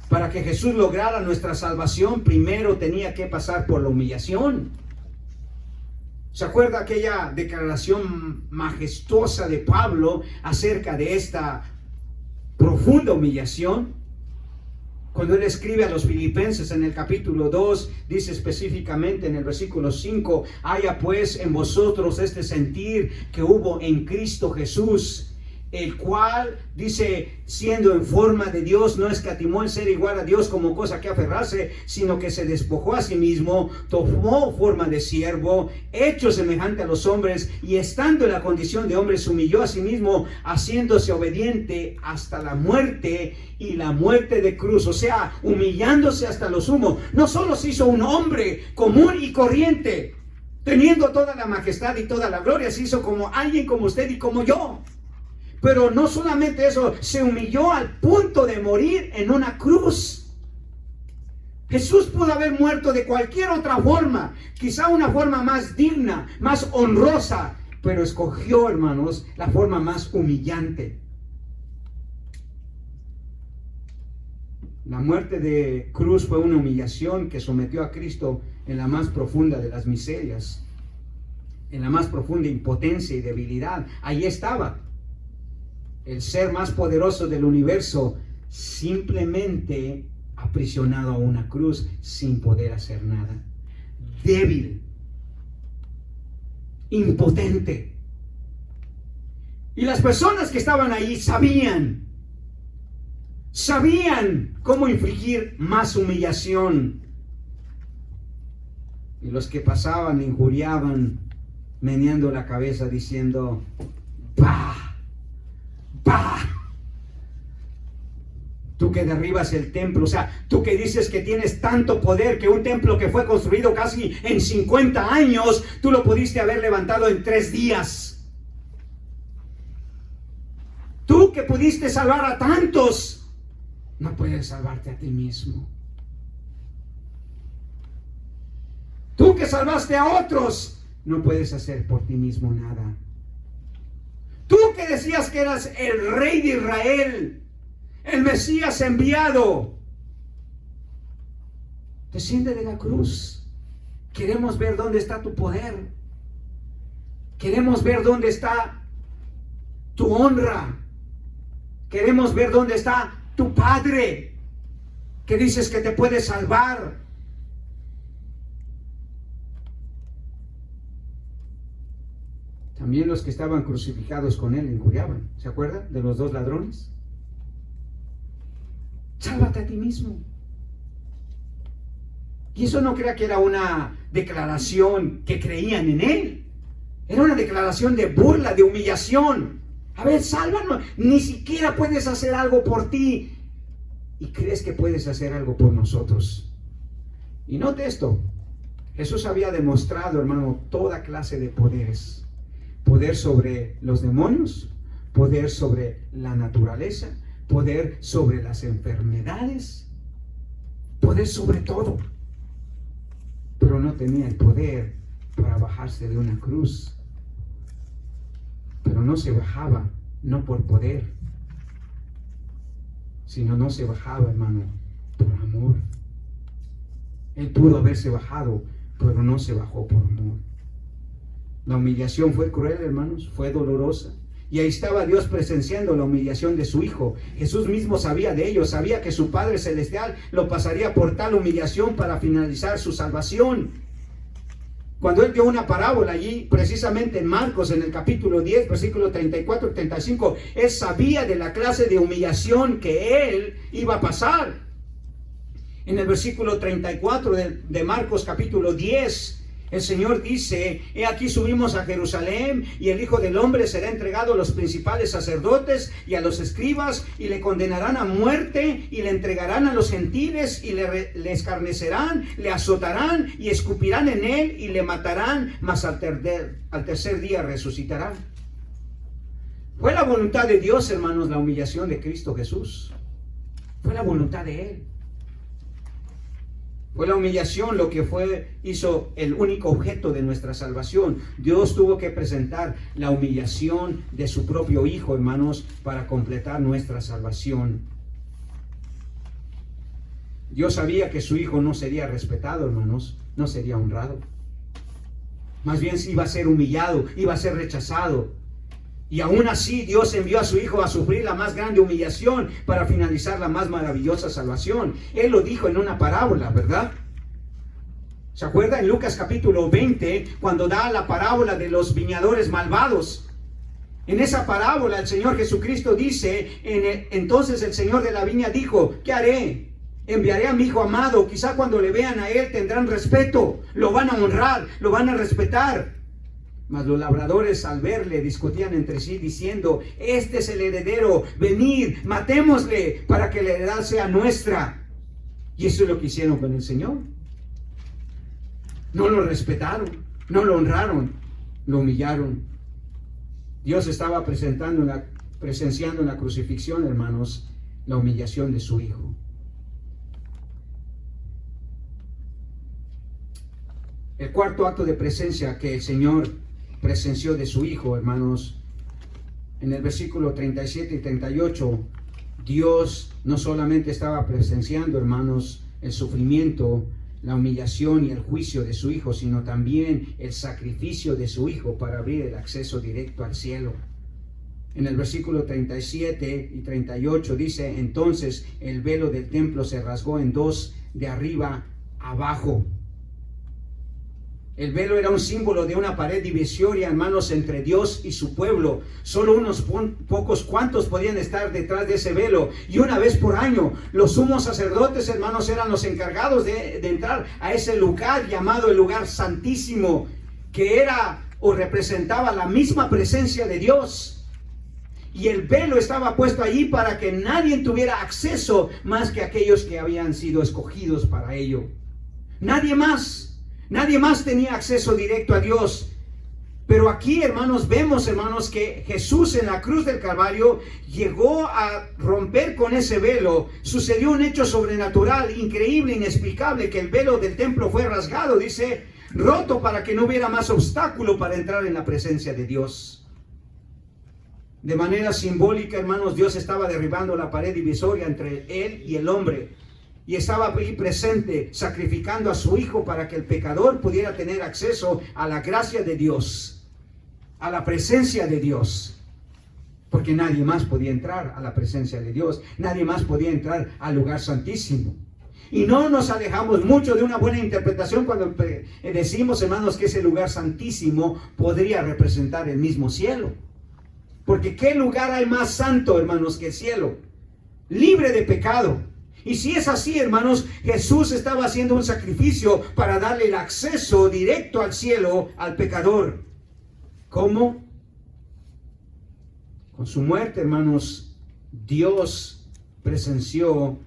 Para que Jesús lograra nuestra salvación, primero tenía que pasar por la humillación. ¿Se acuerda aquella declaración majestuosa de Pablo acerca de esta profunda humillación? Cuando él escribe a los filipenses en el capítulo 2, dice específicamente en el versículo 5, haya pues en vosotros este sentir que hubo en Cristo Jesús, el cual, dice, siendo en forma de Dios, no escatimó el ser igual a Dios como cosa que aferrarse, sino que se despojó a sí mismo, tomó forma de siervo, hecho semejante a los hombres, y estando en la condición de hombre, se humilló a sí mismo, haciéndose obediente hasta la muerte, y la muerte de cruz, o sea, humillándose hasta lo sumo. No solo se hizo un hombre común y corriente, teniendo toda la majestad y toda la gloria, se hizo como alguien como usted y como yo. Pero no solamente eso, se humilló al punto de morir en una cruz. Jesús pudo haber muerto de cualquier otra forma, quizá una forma más digna, más honrosa, pero escogió, hermanos, la forma más humillante. La muerte de cruz fue una humillación que sometió a Cristo en la más profunda de las miserias, en la más profunda impotencia y debilidad. Ahí estaba el ser más poderoso del universo, simplemente aprisionado a una cruz sin poder hacer nada. Débil, impotente. Y las personas que estaban ahí sabían cómo infligir más humillación. Y los que pasaban le injuriaban, meneando la cabeza diciendo, ¡bah! ¡Bah! Tú que derribas el templo, o sea, tú que dices que tienes tanto poder, que un templo que fue construido casi en 50 años, tú lo pudiste haber levantado en 3 días. Tú que pudiste salvar a tantos, no puedes salvarte a ti mismo. Tú que salvaste a otros, no puedes hacer por ti mismo nada. Tú que decías que eras el rey de Israel, el Mesías enviado, desciende de la cruz. Queremos ver dónde está tu poder. Queremos ver dónde está tu honra. Queremos ver dónde está tu Padre, que dices que te puede salvar. También los que estaban crucificados con él injuriaban. ¿Se acuerdan de los 2 ladrones? Sálvate a ti mismo. Y eso no crea que era una declaración que creían en él. Era una declaración de burla, de humillación. A ver, sálvanos. Ni siquiera puedes hacer algo por ti. Y crees que puedes hacer algo por nosotros. Y note esto, Jesús había demostrado, hermano, toda clase de poderes. Poder sobre los demonios, poder sobre la naturaleza, poder sobre las enfermedades, poder sobre todo. Pero no tenía el poder para bajarse de una cruz. Pero no se bajaba, no por poder, sino no se bajaba, hermano, por amor. Él pudo haberse bajado, pero no se bajó por amor. La humillación fue cruel, hermanos, fue dolorosa. Y ahí estaba Dios presenciando la humillación de su Hijo. Jesús mismo sabía de ello, sabía que su Padre Celestial lo pasaría por tal humillación para finalizar su salvación. Cuando Él dio una parábola allí, precisamente en Marcos, en el capítulo 10, versículo 34 y 35, Él sabía de la clase de humillación que Él iba a pasar. En el versículo 34 de Marcos capítulo 10, el Señor dice: he aquí subimos a Jerusalén, y el Hijo del Hombre será entregado a los principales sacerdotes y a los escribas, y le condenarán a muerte, y le entregarán a los gentiles, y le escarnecerán, le azotarán, y escupirán en él, y le matarán, mas al tercer día resucitará. Fue la voluntad de Dios, hermanos, la humillación de Cristo Jesús. Fue la voluntad de Él. Fue la humillación lo que hizo el único objeto de nuestra salvación. Dios tuvo que presentar la humillación de su propio Hijo, hermanos, para completar nuestra salvación. Dios sabía que su Hijo no sería respetado, hermanos, no sería honrado. Más bien iba a ser humillado, iba a ser rechazado. Y aún así Dios envió a su Hijo a sufrir la más grande humillación para finalizar la más maravillosa salvación. Él lo dijo en una parábola, ¿verdad? ¿Se acuerda en Lucas capítulo 20 cuando da la parábola de los viñadores malvados? En esa parábola el Señor Jesucristo dice, entonces el Señor de la viña dijo: ¿qué haré? Enviaré a mi Hijo amado, quizá cuando le vean a Él tendrán respeto, lo van a honrar, lo van a respetar. Mas los labradores al verle discutían entre sí diciendo: este es el heredero, venid, matémosle para que la heredad sea nuestra. Y eso es lo que hicieron con el Señor. No lo respetaron, no lo honraron, lo humillaron. Dios estaba presenciando en la crucifixión, hermanos, la humillación de su Hijo. El cuarto acto de presencia que el Señor presenció de su Hijo, hermanos, en el versículo 37 y 38, Dios no solamente estaba presenciando, hermanos, el sufrimiento, la humillación y el juicio de su Hijo, sino también el sacrificio de su Hijo para abrir el acceso directo al cielo. En el versículo 37 y 38 dice: entonces el velo del templo se rasgó en dos, de arriba abajo. El velo era un símbolo de una pared divisoria, hermanos, entre Dios y su pueblo. Solo unos pocos cuantos podían estar detrás de ese velo. Y una vez por año, los sumos sacerdotes, hermanos, eran los encargados de entrar a ese lugar llamado el lugar santísimo, que era o representaba la misma presencia de Dios. Y el velo estaba puesto allí para que nadie tuviera acceso más que aquellos que habían sido escogidos para ello. Nadie más tenía acceso directo a Dios. Pero aquí, hermanos, vemos, hermanos, que Jesús en la cruz del Calvario llegó a romper con ese velo. Sucedió un hecho sobrenatural, increíble, inexplicable, que el velo del templo fue rasgado, dice, roto, para que no hubiera más obstáculo para entrar en la presencia de Dios. De manera simbólica, hermanos, Dios estaba derribando la pared divisoria entre Él y el hombre. Y estaba ahí presente, sacrificando a su Hijo para que el pecador pudiera tener acceso a la gracia de Dios, a la presencia de Dios. Porque nadie más podía entrar a la presencia de Dios, nadie más podía entrar al lugar santísimo. Y no nos alejamos mucho de una buena interpretación cuando decimos, hermanos, que ese lugar santísimo podría representar el mismo cielo. Porque ¿qué lugar hay más santo, hermanos, que el cielo? Libre de pecado. Y si es así, hermanos, Jesús estaba haciendo un sacrificio para darle el acceso directo al cielo al pecador. ¿Cómo? Con su muerte, hermanos, Dios presenció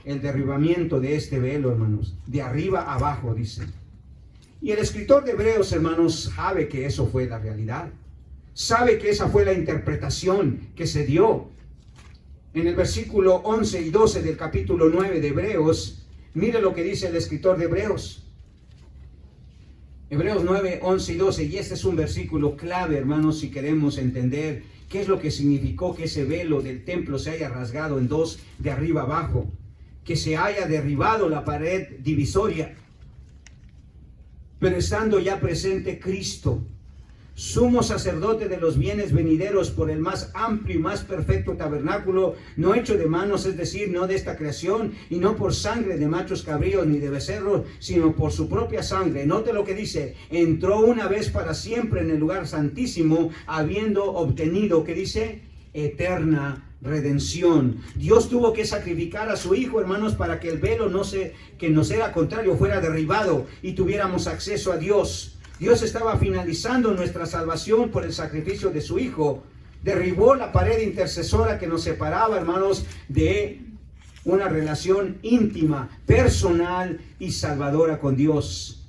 el derribamiento de este velo, hermanos, de arriba a abajo, dice. Y el escritor de Hebreos, hermanos, sabe que eso fue la realidad. Sabe que esa fue la interpretación que se dio. En el versículo 11 y 12 del capítulo 9 de Hebreos, mire lo que dice el escritor de Hebreos. Hebreos 9, 11 y 12, y este es un versículo clave, hermanos, si queremos entender qué es lo que significó que ese velo del templo se haya rasgado en dos de arriba abajo, que se haya derribado la pared divisoria. Pero estando ya presente Cristo, sumo sacerdote de los bienes venideros por el más amplio y más perfecto tabernáculo, no hecho de manos, es decir, no de esta creación, y no por sangre de machos cabríos ni de becerros, sino por su propia sangre. Note lo que dice: entró una vez para siempre en el lugar santísimo, habiendo obtenido, ¿qué dice? Eterna redención. Dios tuvo que sacrificar a su Hijo, hermanos, para que el velo que nos era contrario fuera derribado y tuviéramos acceso a Dios. Dios estaba finalizando nuestra salvación por el sacrificio de su Hijo. Derribó la pared intercesora que nos separaba, hermanos, de una relación íntima, personal y salvadora con Dios.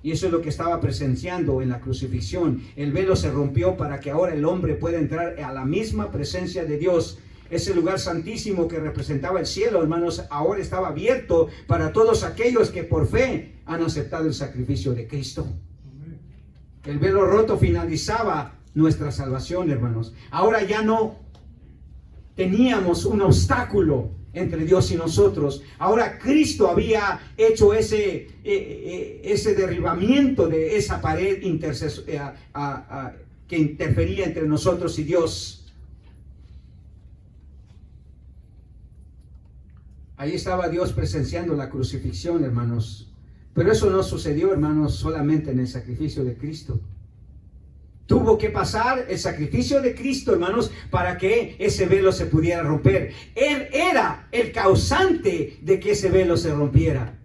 Y eso es lo que estaba presenciando en la crucifixión. El velo se rompió para que ahora el hombre pueda entrar a la misma presencia de Dios. Ese lugar santísimo que representaba el cielo, hermanos, ahora estaba abierto para todos aquellos que por fe han aceptado el sacrificio de Cristo. El velo roto finalizaba nuestra salvación, hermanos. Ahora ya no teníamos un obstáculo entre Dios y nosotros. Ahora Cristo había hecho ese derribamiento de esa pared que interfería entre nosotros y Dios. Ahí estaba Dios presenciando la crucifixión, hermanos. Pero eso no sucedió, hermanos, solamente en el sacrificio de Cristo. Tuvo que pasar el sacrificio de Cristo, hermanos, para que ese velo se pudiera romper. Él era el causante de que ese velo se rompiera.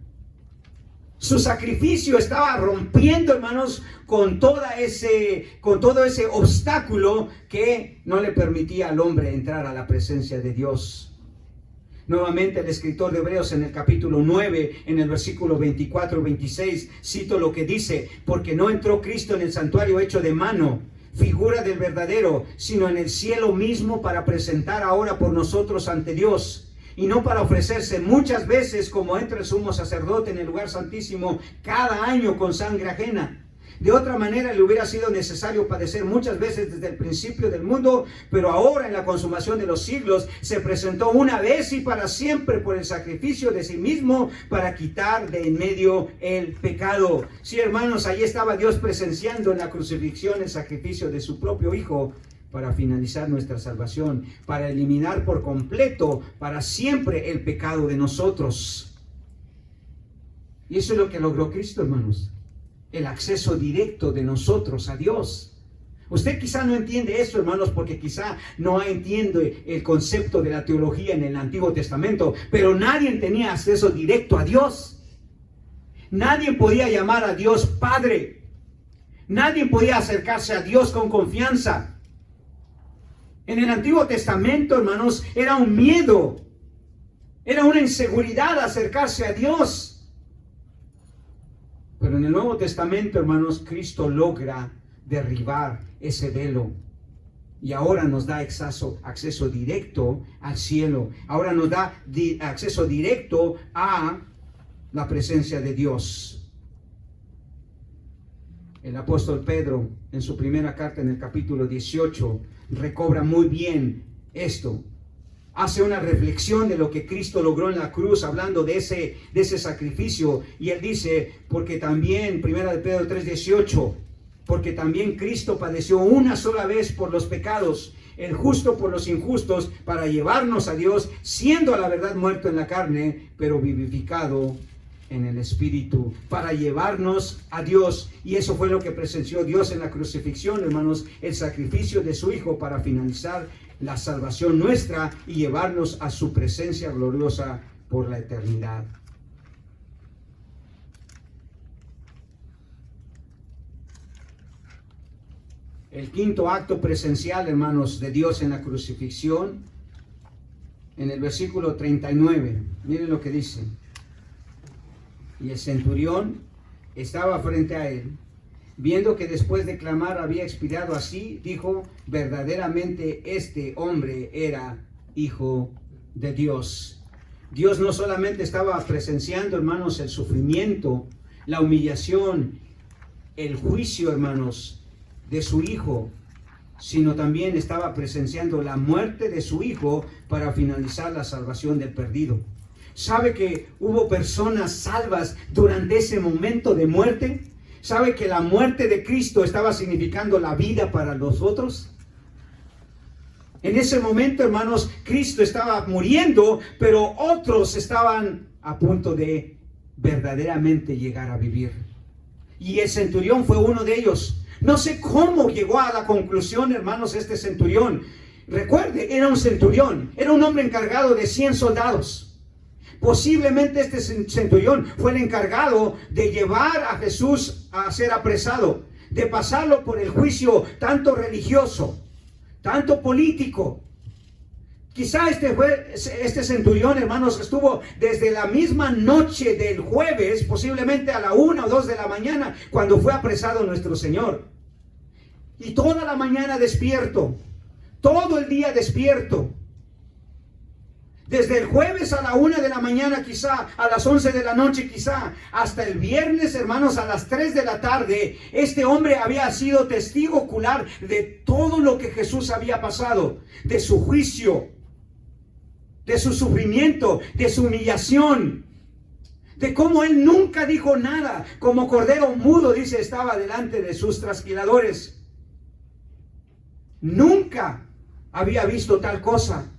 Su sacrificio estaba rompiendo, hermanos, con todo ese obstáculo que no le permitía al hombre entrar a la presencia de Dios. Nuevamente el escritor de Hebreos en el capítulo 9, en el versículo 24 y 26, cito lo que dice: porque no entró Cristo en el santuario hecho de mano, figura del verdadero, sino en el cielo mismo, para presentar ahora por nosotros ante Dios, y no para ofrecerse muchas veces como entra el sumo sacerdote en el lugar santísimo cada año con sangre ajena. De otra manera le hubiera sido necesario padecer muchas veces desde el principio del mundo, pero ahora en la consumación de los siglos se presentó una vez y para siempre por el sacrificio de sí mismo para quitar de en medio el pecado. Sí, hermanos, ahí estaba Dios presenciando en la crucifixión el sacrificio de su propio Hijo para finalizar nuestra salvación, para eliminar por completo, para siempre, el pecado de nosotros. Y eso es lo que logró Cristo, hermanos. El acceso directo de nosotros a Dios. Usted quizá no entiende eso, hermanos, porque quizá no entiende el concepto de la teología en el Antiguo Testamento, pero nadie tenía acceso directo a Dios. Nadie podía llamar a Dios Padre. Nadie podía acercarse a Dios con confianza. En el Antiguo Testamento, hermanos, era un miedo, era una inseguridad acercarse a Dios. Pero en el Nuevo Testamento, hermanos, Cristo logra derribar ese velo. Y ahora nos da acceso directo al cielo. Ahora nos da acceso directo a la presencia de Dios. El apóstol Pedro, en su primera carta, en el capítulo 18, recobra muy bien esto. Hace una reflexión de lo que Cristo logró en la cruz, hablando de ese sacrificio. Y él dice, porque también, primera de Pedro 3:18, porque también Cristo padeció una sola vez por los pecados, el justo por los injustos, para llevarnos a Dios, siendo a la verdad muerto en la carne, pero vivificado en el Espíritu, para llevarnos a Dios. Y eso fue lo que presenció Dios en la crucifixión, hermanos, el sacrificio de su Hijo para finalizar la salvación nuestra y llevarnos a su presencia gloriosa por la eternidad. El quinto acto presencial, hermanos, de Dios en la crucifixión en el versículo 39. Miren lo que dice. Y el centurión estaba frente a él. Viendo que después de clamar había expirado así, dijo, verdaderamente este hombre era hijo de Dios. Dios no solamente estaba presenciando, hermanos, el sufrimiento, la humillación, el juicio, hermanos, de su hijo, sino también estaba presenciando la muerte de su hijo para finalizar la salvación del perdido. ¿Sabe que hubo personas salvas durante ese momento de muerte? ¿Sabe que la muerte de Cristo estaba significando la vida para los otros? En ese momento, hermanos, Cristo estaba muriendo, pero otros estaban a punto de verdaderamente llegar a vivir. Y el centurión fue uno de ellos. No sé cómo llegó a la conclusión, hermanos, este centurión. Recuerde, era un centurión, era un hombre encargado de 100 soldados. Posiblemente este centurión fue el encargado de llevar a Jesús a ser apresado, de pasarlo por el juicio tanto religioso, tanto político. Quizá este centurión, hermanos, estuvo desde la misma noche del jueves, posiblemente a la 1 o 2 de la mañana, cuando fue apresado nuestro Señor. Y toda la mañana despierto, todo el día despierto. Desde el jueves a la 1 de la mañana, quizá a las 11 de la noche, quizá hasta el viernes, hermanos, a las 3 de la tarde, este hombre había sido testigo ocular de todo lo que Jesús había pasado, de su juicio, de su sufrimiento, de su humillación, de cómo él nunca dijo nada, como cordero mudo, dice, estaba delante de sus trasquiladores. Nunca había visto tal cosa.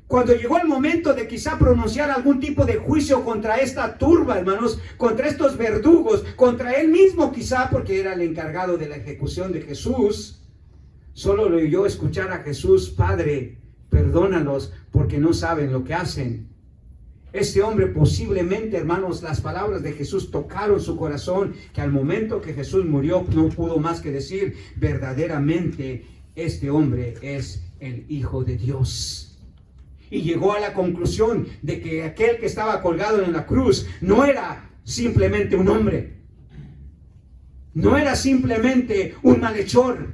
Cuando llegó el momento de quizá pronunciar algún tipo de juicio contra esta turba, hermanos, contra estos verdugos, contra él mismo quizá, porque era el encargado de la ejecución de Jesús, solo le oyó escuchar a Jesús: Padre, perdónalos porque no saben lo que hacen. Este hombre posiblemente, hermanos, las palabras de Jesús tocaron su corazón, que al momento que Jesús murió no pudo más que decir: verdaderamente este hombre es el Hijo de Dios. Y llegó a la conclusión de que aquel que estaba colgado en la cruz no era simplemente un hombre, no era simplemente un malhechor.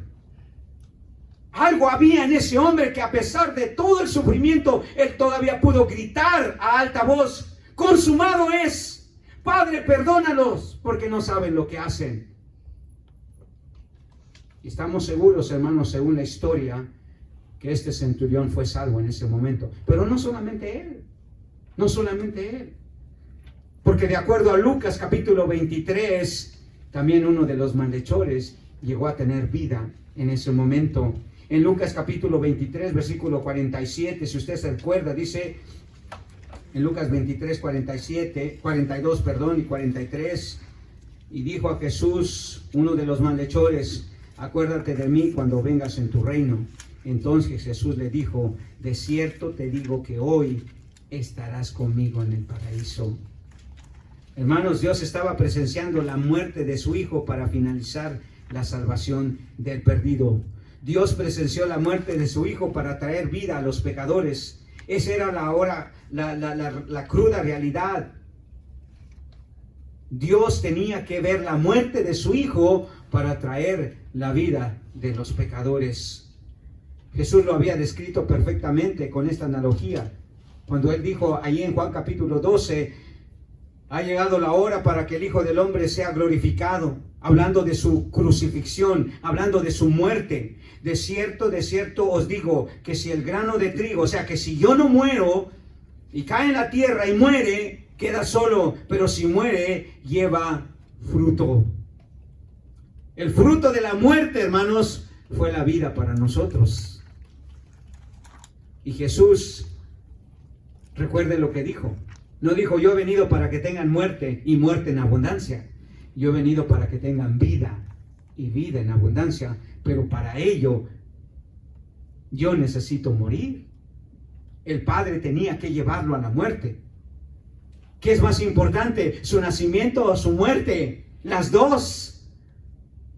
Algo había en ese hombre que, a pesar de todo el sufrimiento, él todavía pudo gritar a alta voz: consumado es, Padre, perdónalos porque no saben lo que hacen. Y estamos seguros, hermanos, según la historia, que este centurión fue salvo en ese momento. Pero no solamente él, no solamente él. Porque de acuerdo a Lucas capítulo 23, también uno de los malhechores llegó a tener vida en ese momento. En Lucas capítulo 23, versículo 47, si usted se recuerda, dice en Lucas 23, 42 y 43, y dijo a Jesús, uno de los malhechores: acuérdate de mí cuando vengas en tu reino. Entonces Jesús le dijo: de cierto te digo que hoy estarás conmigo en el paraíso. Hermanos, Dios estaba presenciando la muerte de su Hijo para finalizar la salvación del perdido. Dios presenció la muerte de su Hijo para traer vida a los pecadores. Esa era la cruda realidad. Dios tenía que ver la muerte de su Hijo para traer la vida de los pecadores. Jesús lo había descrito perfectamente con esta analogía, cuando él dijo allí en Juan capítulo 12: ha llegado la hora para que el Hijo del Hombre sea glorificado, hablando de su crucifixión, hablando de su muerte. De cierto os digo que si el grano de trigo, o sea, que si yo no muero y cae en la tierra y muere, queda solo, pero si muere, lleva fruto. El fruto de la muerte, hermanos, fue la vida para nosotros. Y Jesús, recuerden lo que dijo. No dijo: yo he venido para que tengan muerte y muerte en abundancia. Yo he venido para que tengan vida y vida en abundancia. Pero para ello, yo necesito morir. El Padre tenía que llevarlo a la muerte. ¿Qué es más importante, su nacimiento o su muerte? Las dos.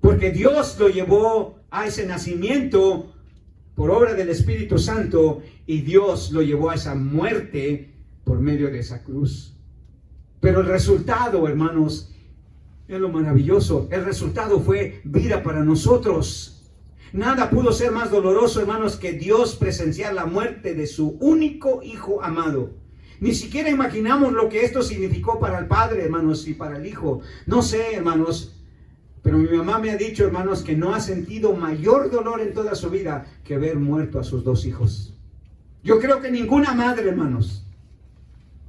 Porque Dios lo llevó a ese nacimiento por obra del Espíritu Santo, y Dios lo llevó a esa muerte por medio de esa cruz. Pero el resultado, hermanos, es lo maravilloso. El resultado fue vida para nosotros. Nada pudo ser más doloroso, hermanos, que Dios presenciar la muerte de su único Hijo amado. Ni siquiera imaginamos lo que esto significó para el Padre, hermanos, y para el Hijo. No sé, hermanos, pero mi mamá me ha dicho, hermanos, que no ha sentido mayor dolor en toda su vida que ver muerto a sus 2 hijos. Yo creo que ninguna madre, hermanos,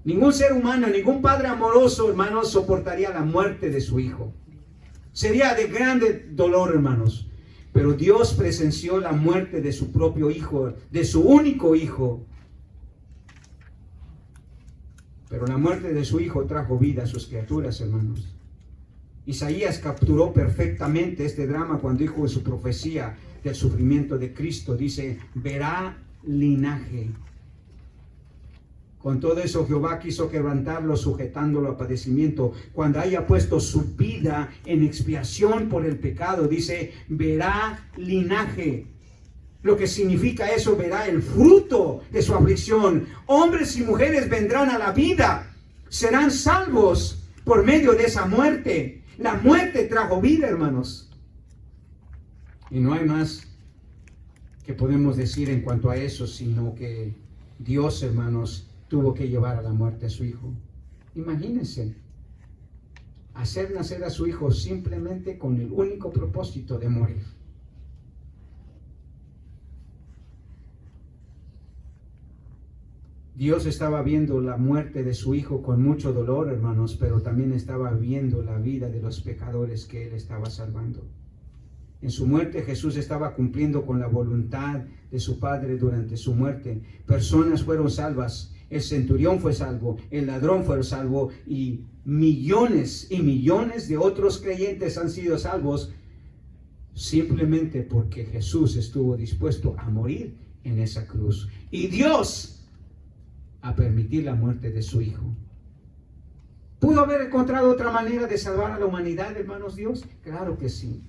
ningún ser humano, ningún padre amoroso, hermanos, soportaría la muerte de su hijo. Sería de grande dolor, hermanos. Pero Dios presenció la muerte de su propio hijo, de su único hijo. Pero la muerte de su hijo trajo vida a sus criaturas, hermanos. Isaías capturó perfectamente este drama cuando dijo en su profecía del sufrimiento de Cristo. Dice, verá linaje. Con todo eso Jehová quiso quebrantarlo, sujetándolo a padecimiento. Cuando haya puesto su vida en expiación por el pecado, dice, verá linaje. Lo que significa eso, verá el fruto de su aflicción. Hombres y mujeres vendrán a la vida, serán salvos por medio de esa muerte. La muerte trajo vida, hermanos. Y no hay más que podemos decir en cuanto a eso, sino que Dios, hermanos, tuvo que llevar a la muerte a su hijo. Imagínense, hacer nacer a su hijo simplemente con el único propósito de morir. Dios estaba viendo la muerte de su hijo con mucho dolor, hermanos, pero también estaba viendo la vida de los pecadores que él estaba salvando. En su muerte Jesús estaba cumpliendo con la voluntad de su Padre durante su muerte. Personas fueron salvas. El centurión fue salvo, el ladrón fue salvo, y millones de otros creyentes han sido salvos simplemente porque Jesús estuvo dispuesto a morir en esa cruz. Y Dios a permitir la muerte de su hijo. ¿Pudo haber encontrado otra manera de salvar a la humanidad, hermanos, Dios? Claro que sí.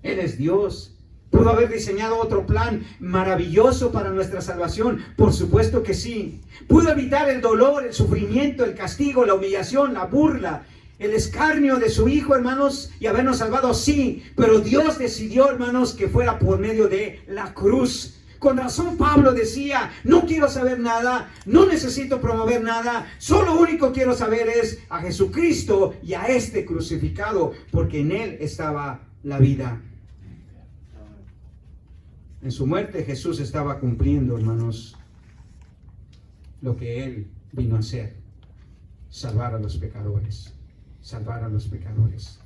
Él es Dios. ¿Pudo haber diseñado otro plan maravilloso para nuestra salvación? Por supuesto que sí. ¿Pudo evitar el dolor, el sufrimiento, el castigo, la humillación, la burla, el escarnio de su hijo, hermanos, y habernos salvado? Sí. Pero Dios decidió, hermanos, que fuera por medio de la cruz. Con razón Pablo decía, no quiero saber nada, no necesito promover nada, solo lo único que quiero saber es a Jesucristo y a este crucificado, porque en él estaba la vida. En su muerte Jesús estaba cumpliendo, hermanos, lo que él vino a hacer: salvar a los pecadores, salvar a los pecadores.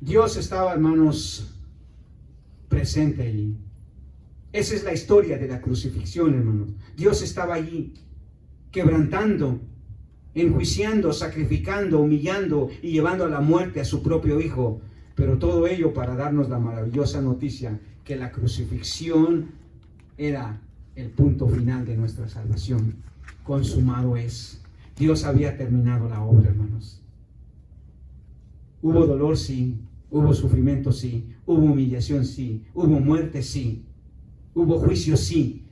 Dios estaba, hermanos, presente allí. Esa es la historia de la crucifixión, hermanos. Dios estaba allí, quebrantando, enjuiciando, sacrificando, humillando y llevando a la muerte a su propio hijo. Pero todo ello para darnos la maravillosa noticia que la crucifixión era el punto final de nuestra salvación. Consumado es. Dios había terminado la obra, hermanos. Hubo dolor, sí. Hubo sufrimiento, sí. Hubo humillación, sí. Hubo muerte, sí. Hubo juicio, sí.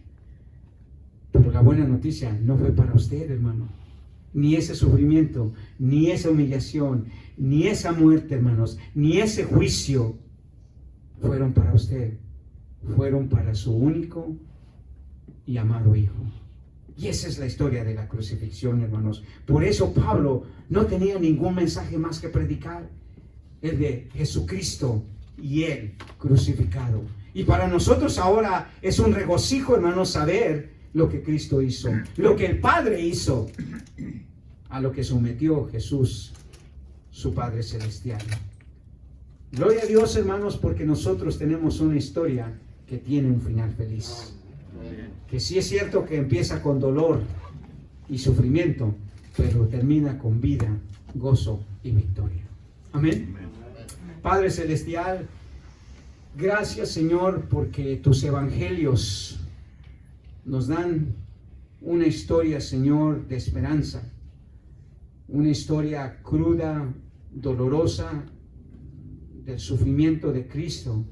Pero la buena noticia no fue para usted, hermano. Ni ese sufrimiento, ni esa humillación, ni esa muerte, hermanos, ni ese juicio fueron para usted. Fueron para su único y amado Hijo. Y esa es la historia de la crucifixión, hermanos. Por eso Pablo no tenía ningún mensaje más que predicar: el de Jesucristo y Él crucificado. Y para nosotros ahora es un regocijo, hermanos, saber lo que Cristo hizo, lo que el Padre hizo, a lo que sometió Jesús, su Padre Celestial. Gloria a Dios, hermanos, porque nosotros tenemos una historia que tiene un final feliz. Que sí es cierto que empieza con dolor y sufrimiento, pero termina con vida, gozo y victoria. Amén. Padre Celestial, gracias, Señor, porque tus evangelios nos dan una historia, Señor, de esperanza. Una historia cruda, dolorosa, del sufrimiento de Cristo.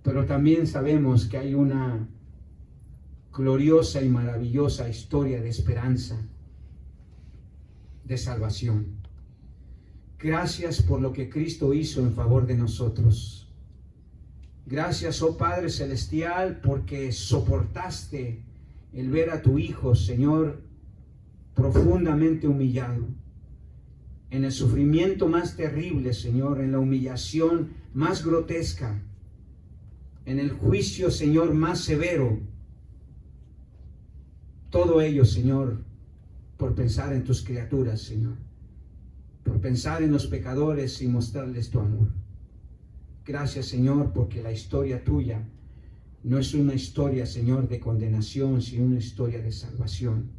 pero también sabemos que hay una gloriosa y maravillosa historia de esperanza, de salvación. Gracias por lo que Cristo hizo en favor de nosotros. Gracias, oh Padre Celestial, porque soportaste el ver a tu Hijo, Señor, profundamente humillado, en el sufrimiento más terrible, Señor, en la humillación más grotesca, en el juicio, Señor, más severo. Todo ello, Señor, por pensar en tus criaturas, Señor, por pensar en los pecadores y mostrarles tu amor. Gracias, Señor, porque la historia tuya no es una historia, Señor, de condenación, sino una historia de salvación.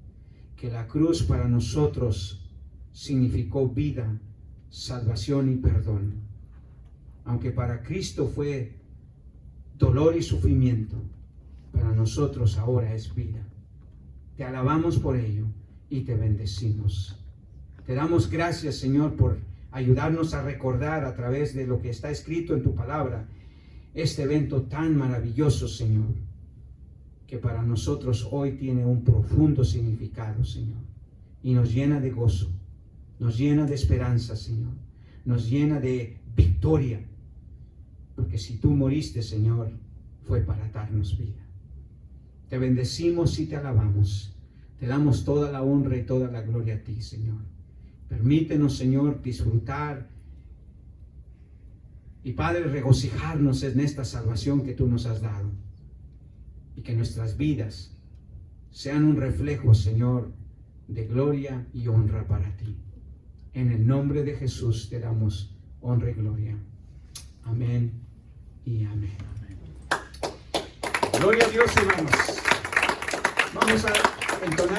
Que la cruz para nosotros significó vida, salvación y perdón. Aunque para Cristo fue dolor y sufrimiento, para nosotros ahora es vida. Te alabamos por ello y te bendecimos. Te damos gracias, Señor, por ayudarnos a recordar a través de lo que está escrito en tu palabra este evento tan maravilloso, Señor, que para nosotros hoy tiene un profundo significado, Señor, y nos llena de gozo, nos llena de esperanza, Señor, nos llena de victoria, porque si tú moriste, Señor, fue para darnos vida. Te bendecimos y te alabamos. Te damos toda la honra y toda la gloria a ti, Señor. Permítenos, Señor, disfrutar y, Padre, regocijarnos en esta salvación que tú nos has dado. Y que nuestras vidas sean un reflejo, Señor, de gloria y honra para ti. En el nombre de Jesús te damos honra y gloria. Amén y amén. Gloria a Dios, hermanos. Vamos a entonar.